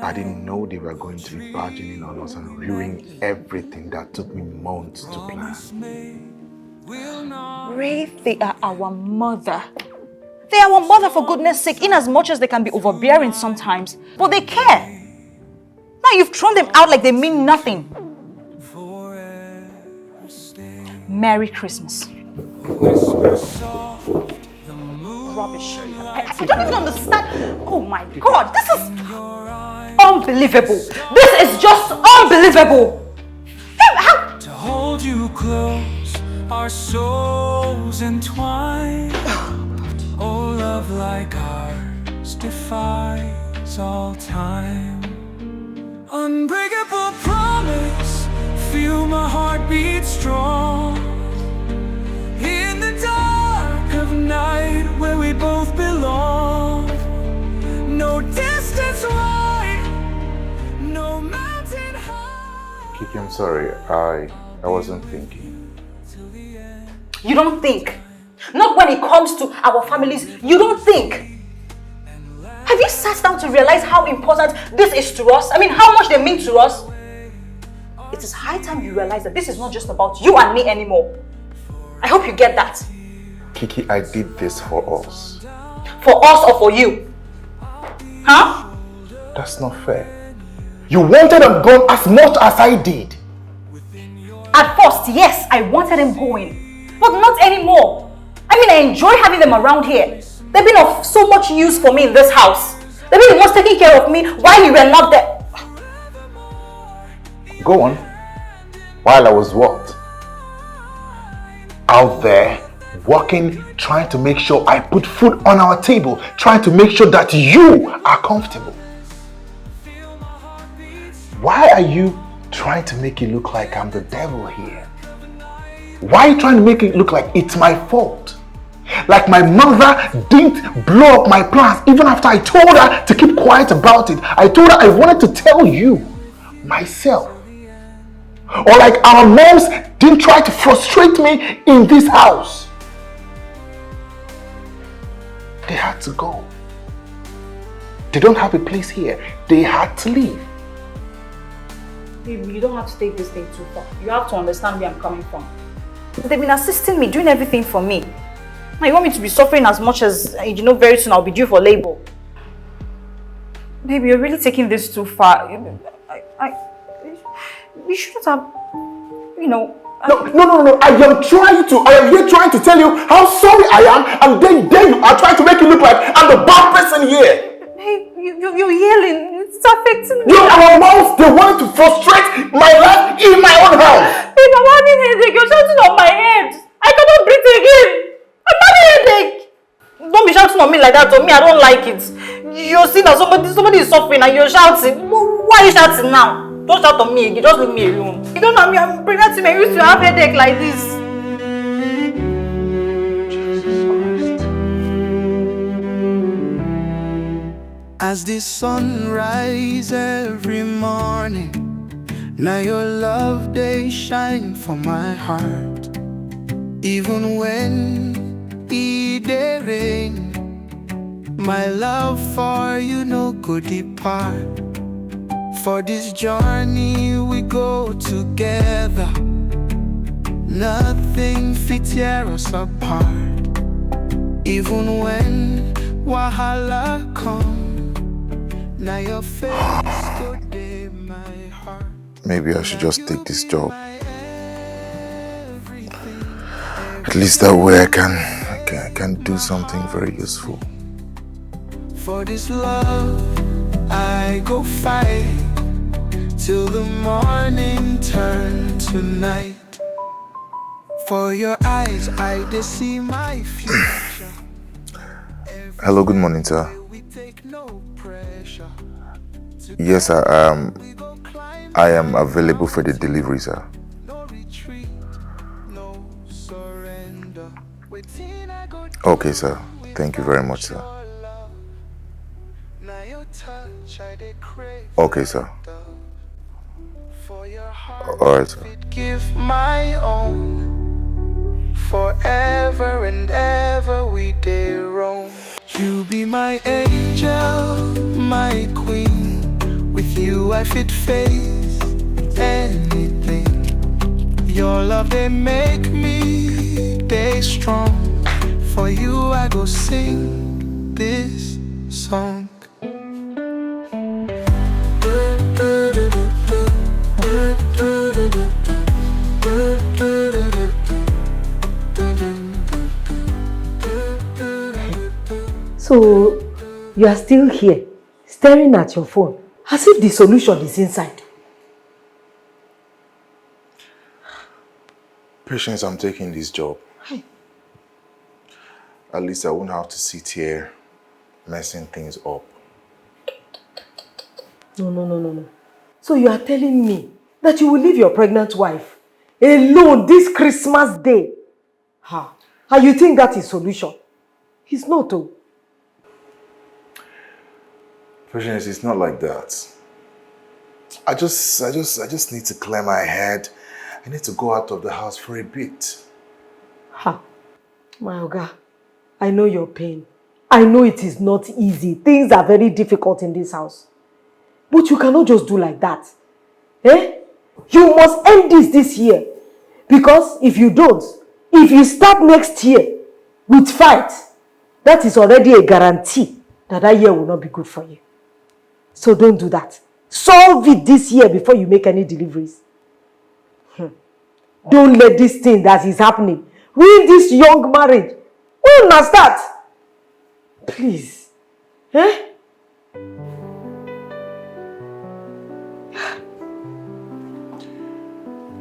I didn't know they were going to be barging in on us and ruining everything that took me months to plan. Ray, they are our mother. They are our mother, for goodness sake, in as much as they can be overbearing sometimes. But they care. Now you've thrown them out like they mean nothing. Merry Christmas. Rubbish. I don't even understand. Oh my God, this is unbelievable. This is just unbelievable. How? To hold you close, our souls entwined. Oh, love like ours defies all time. Unbreakable promise, feel my heart beat strong. In the dark of night where we both belong. No distance wide, no mountain high. Kiki, I'm sorry. I wasn't thinking. You don't think? Not when it comes to our families, you don't think? Have you sat down to realize how important this is to us? I mean, how much they mean to us? It is high time you realize that this is not just about you and me anymore. I hope you get that. Kiki, I did this for us. For us or for you? Huh? That's not fair. You wanted them gone as much as I did. At first, yes, I wanted them going. But not anymore. I mean, I enjoy having them around here. They've been of so much use for me in this house. They've been the ones taking care of me while you were not there. Go on. While I was what? Out there, working, trying to make sure I put food on our table, trying to make sure that you are comfortable. Why are you trying to make it look like I'm the devil here? Why are you trying to make it look like it's my fault? Like my mother didn't blow up my plans even after I told her to keep quiet about it. I told her I wanted to tell you myself. Or like our moms didn't try to frustrate me in this house. They had to go. They don't have a place here. They had to leave. Baby, you don't have to take this thing too far. You have to understand where I'm coming from. They've been assisting me, doing everything for me. Now you want me to be suffering as much as, very soon I'll be due for labor. Baby, you're really taking this too far. You shouldn't have, No, I am here trying to tell you how sorry I am, and then you are trying to make it look like I'm the bad person here. Hey, you're yelling. It's affecting me. Our moms, they wanted to frustrate my life in my own house. Babe, I'm having a headache. You're shouting on my head. I cannot breathe again. I'm having a headache. Don't be shouting on me like that. On me, I don't like it. You're seeing that somebody is suffering and you're shouting. Why are you shouting now? Don't shout on me again. Just leave me alone. You don't know me. I'm pregnant. I used to have a headache like this. As the sun rises every morning, now your love they shine for my heart. Even when it rain, my love for you no could depart. For this journey we go together, nothing fit tear us apart. Even when wahala come, now your face go dey my heart. Maybe I should just take this job. At least that way I can do something very useful. For this love I go fight till the morning turn to night. For your eyes I dey see my future. Hello, good morning, sir. Yes, I am available for the delivery, sir. Okay, sir. Thank you very much, sir. Okay, sir. Alright, sir. Give my own forever and ever we dey roam. You be my angel, my queen. I fit face anything. Your love, they make me day strong. For you I go sing this song. So, you are still here, staring at your phone, as if the solution is inside. Patience, I'm taking this job. Hey. At least I won't have to sit here messing things up. No. So you are telling me that you will leave your pregnant wife alone this Christmas day? Ha! And you think that is solution? It's not, oh. Patience, it's not like that. I just need to clear my head. I need to go out of the house for a bit. Ha! My Oga, I know your pain. I know it is not easy. Things are very difficult in this house. But you cannot just do like that. Eh? You must end this year. Because if you don't, if you start next year with fight, that is already a guarantee that year will not be good for you. So don't do that. Solve it this year before you make any deliveries. Don't let this thing that is happening ruin this young marriage. When will start? Please. Eh?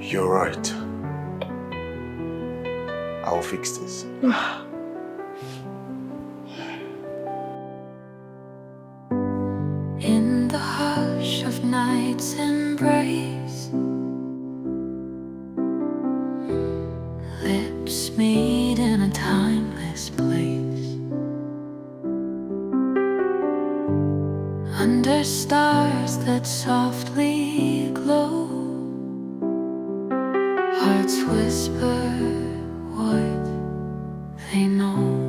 You're right. I'll fix this. In the hush of night's embrace, lips meet in a timeless place. Under stars that softly glow, hearts whisper what they know.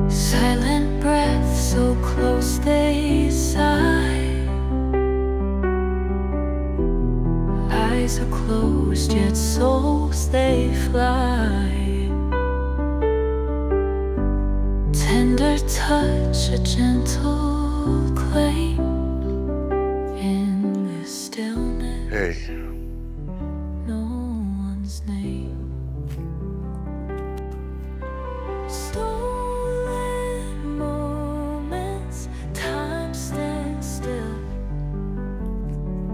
Silent breaths so close they sigh. Eyes are closed yet souls they fly. Tender touch, a gentle claim in this stillness. Hey. No one's name. Stolen moments, time stands still.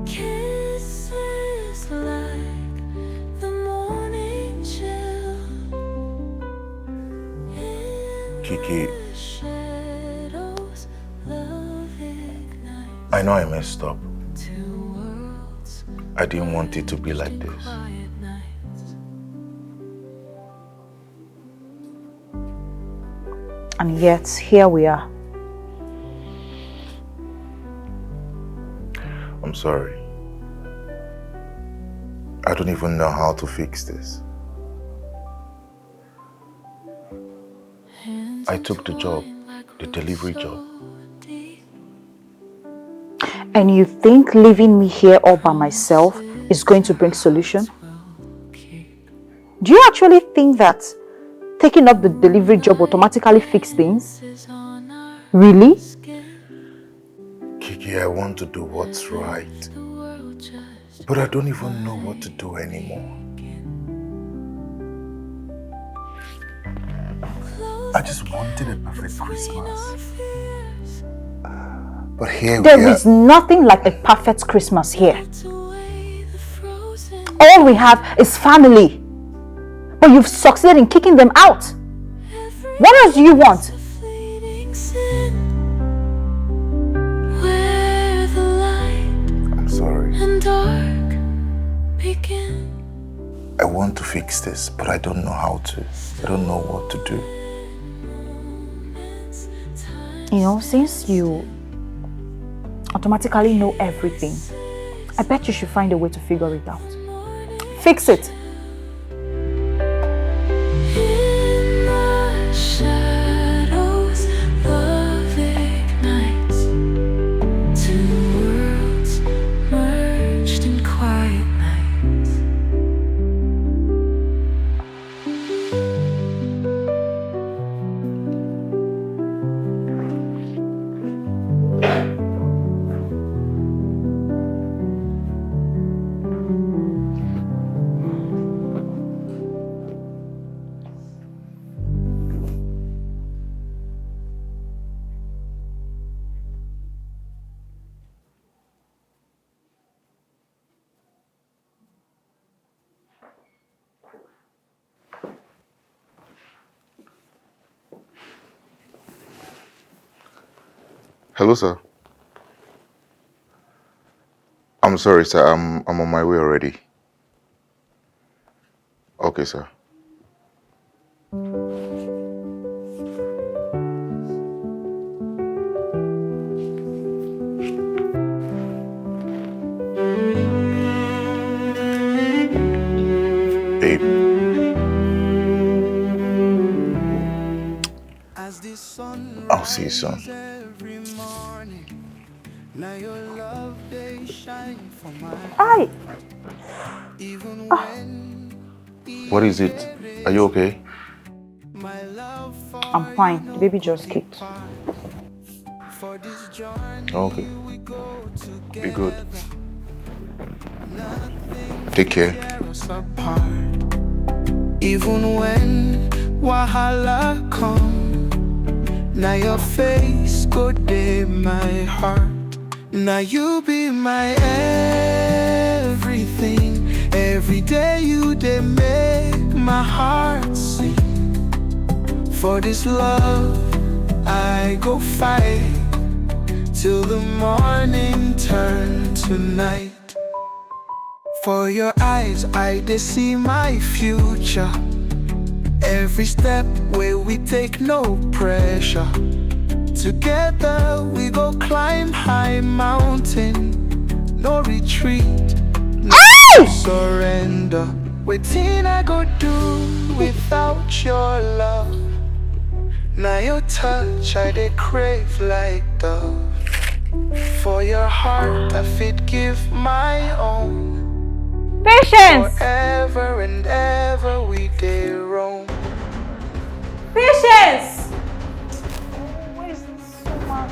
Kisses like the morning chill. Kiki, Shadows, love ignites. I know I messed up. I didn't want it to be like this. And yet, here we are. I'm sorry. I don't even know how to fix this. I took the job, the delivery job. And you think leaving me here all by myself is going to bring solution? Do you actually think that taking up the delivery job automatically fix things? Really? Kiki, I want to do what's right. But I don't even know what to do anymore. I just wanted a perfect Christmas. But here we are. There is nothing like a perfect Christmas here. All we have is family. But you've succeeded in kicking them out. What else do you want? I'm sorry. And dark begin. I want to fix this, but I don't know how to. I don't know what to do. You know, since you automatically know everything, I bet you should find a way to figure it out. Fix it. In the shadows, love ignites. Hello, sir. I'm sorry, sir. I'm on my way already. Okay, sir. Babe. I'll see you soon. Hi. What is it? Are you okay? I'm fine. The baby just kicked. Okay. Be good. Take care. Even when wahala come, now your face go dey my heart. Now you be my everything. Every day you dey make my heart sing. For this love I go fight till the morning turn to night. For your eyes I dey see my future. Every step where we take, no pressure. Together we go climb high mountain. No retreat, no surrender. Waiting I go do without your love. Now your touch I dey crave like dove. For your heart I fit give my own. Patience! Forever and ever we dey roam. Patience! Where is this woman?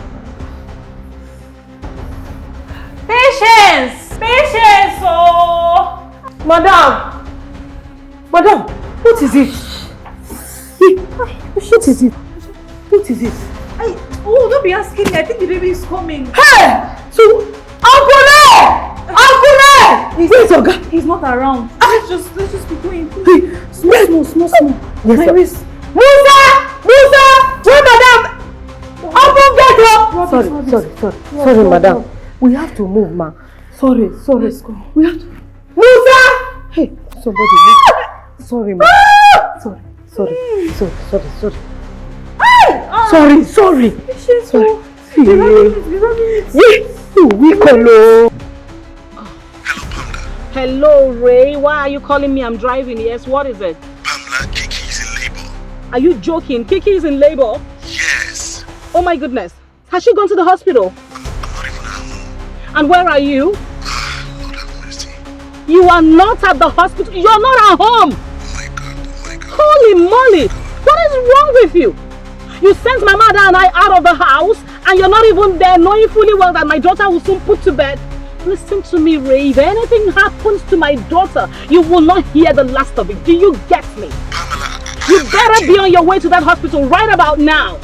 Patience! Patience! Oh! Madam! Madam, what is it? What is it? What is it? Oh, don't be asking me. I think the baby is coming. Hey! So, Uncle! Where's your guy? He's not around. Let's just be going. Small. Yes, sir. Musa! Where madam? Open gate! Sorry, madam. We have to move, ma. Sorry. Let's go. We have to. Musa! Hey, somebody move. Sorry, ma. Sorry. Sorry. Hello, Ray. Why are you calling me? I'm driving. Yes, what is it? Pamela, Kiki is in labor. Are you joking? Kiki is in labor? Yes. Oh my goodness. Has she gone to the hospital? I'm not even at home. And where are you? Lord have mercy. You are not at the hospital. You're not at home. Oh my God. Holy moly. What is wrong with you? You sent my mother and I out of the house and you're not even there, knowing fully well that my daughter will soon put to bed. Listen to me, Ray. If anything happens to my daughter, you will not hear the last of it. Do you get me? Pamela, You better be on your way to that hospital right about now.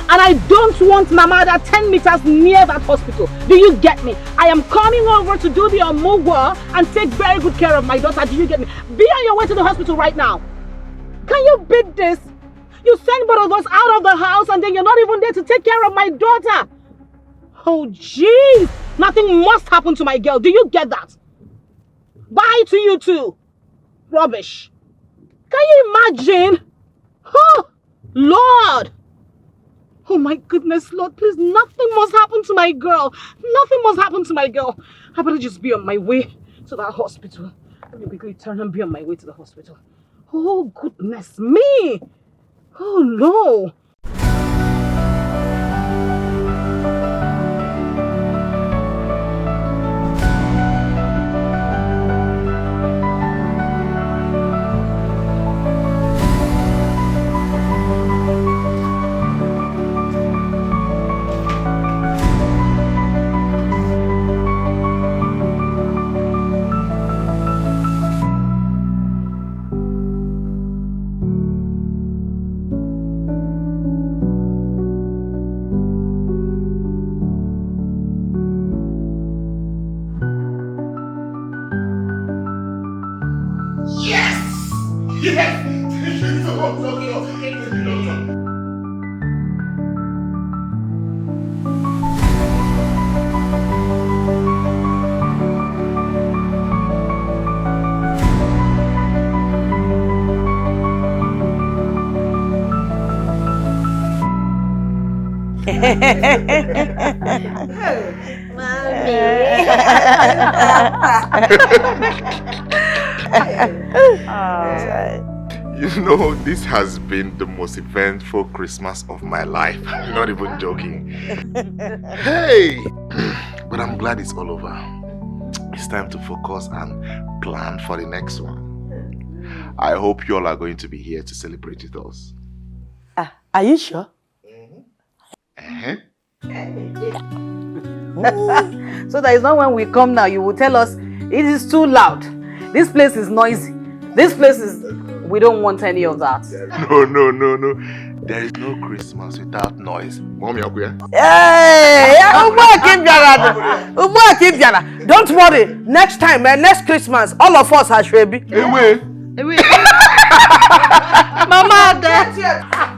And I don't want my mother 10 meters near that hospital. Do you get me? I am coming over to do the omugwa and take very good care of my daughter. Do you get me? Be on your way to the hospital right now. Can you beat this? You send both of us out of the house and then you're not even there to take care of my daughter. Oh, jeez. Nothing must happen to my girl. Do you get that? Bye to you too. Rubbish. Can you imagine? Oh, Lord. Oh my goodness, Lord, please, nothing must happen to my girl. Nothing must happen to my girl. I better just be on my way to that hospital. Let me quickly turn and be on my way to the hospital. Oh, goodness me. Oh, no. You know, this has been the most eventful Christmas of my life. I'm not even joking. Hey! But I'm glad it's all over. It's time to focus and plan for the next one. I hope you all are going to be here to celebrate with us. Are you sure? So that it's not when we come now, you will tell us it is too loud. This place is noisy. This place is... We don't want any of that. No. There is no Christmas without noise. Mommy, up here. Hey! Don't worry. Next time, next Christmas, all of us are Shrebi. Away. Mama,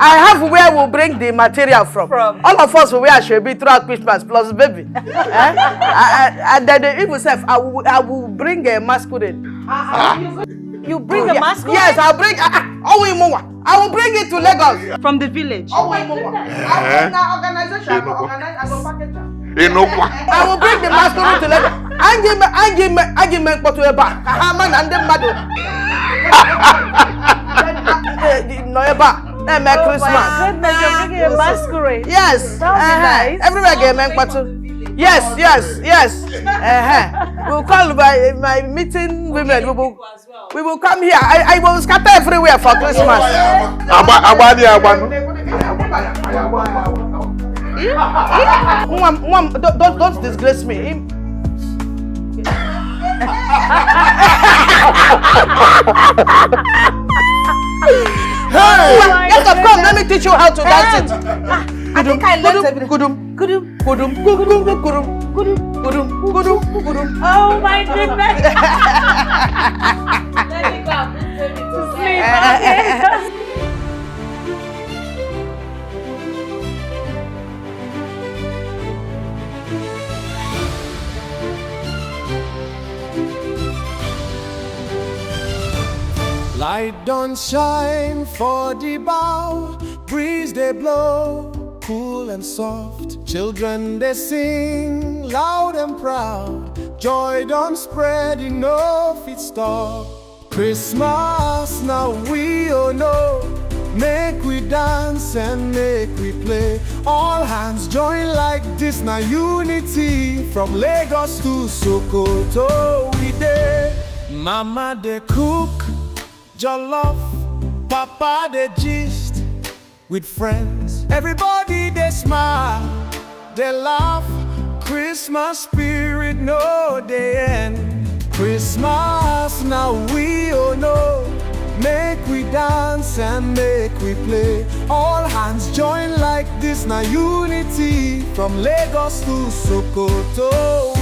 I have where we'll bring the material from. All of us will wear Shrebi throughout Christmas, plus baby. And then the evil self, I will bring a masquerade. You bring a masquerade? Yes, I'll bring. I will bring it to Lagos. From the village? I will bring the masquerade to Lagos. I give me to a bar. Christmas. Goodness, you're bringing a masquerade. Yes. That would be nice. Everywhere get Yes. We'll call my meeting women. We will come here. I will scatter everywhere for Christmas. Don't disgrace me. Hey! Come, let me teach you how to dance it. I think I learned everything. Oh my goodness. Let me go and put to sleep. Okay. Light don't shine for the bow, breeze they blow, cool and soft. Children they sing loud and proud. Joy don't spread, you know if it stop. Christmas now we all know. Make we dance and make we play. All hands join like this, now unity. From Lagos to Sokoto we dey. Mama they cook jollof, Papa they gist with friends. Everybody they smile, they laugh. Christmas spirit no they end. Christmas now we all know. Make we dance and make we play. All hands join like this, now unity. From Lagos to Sokoto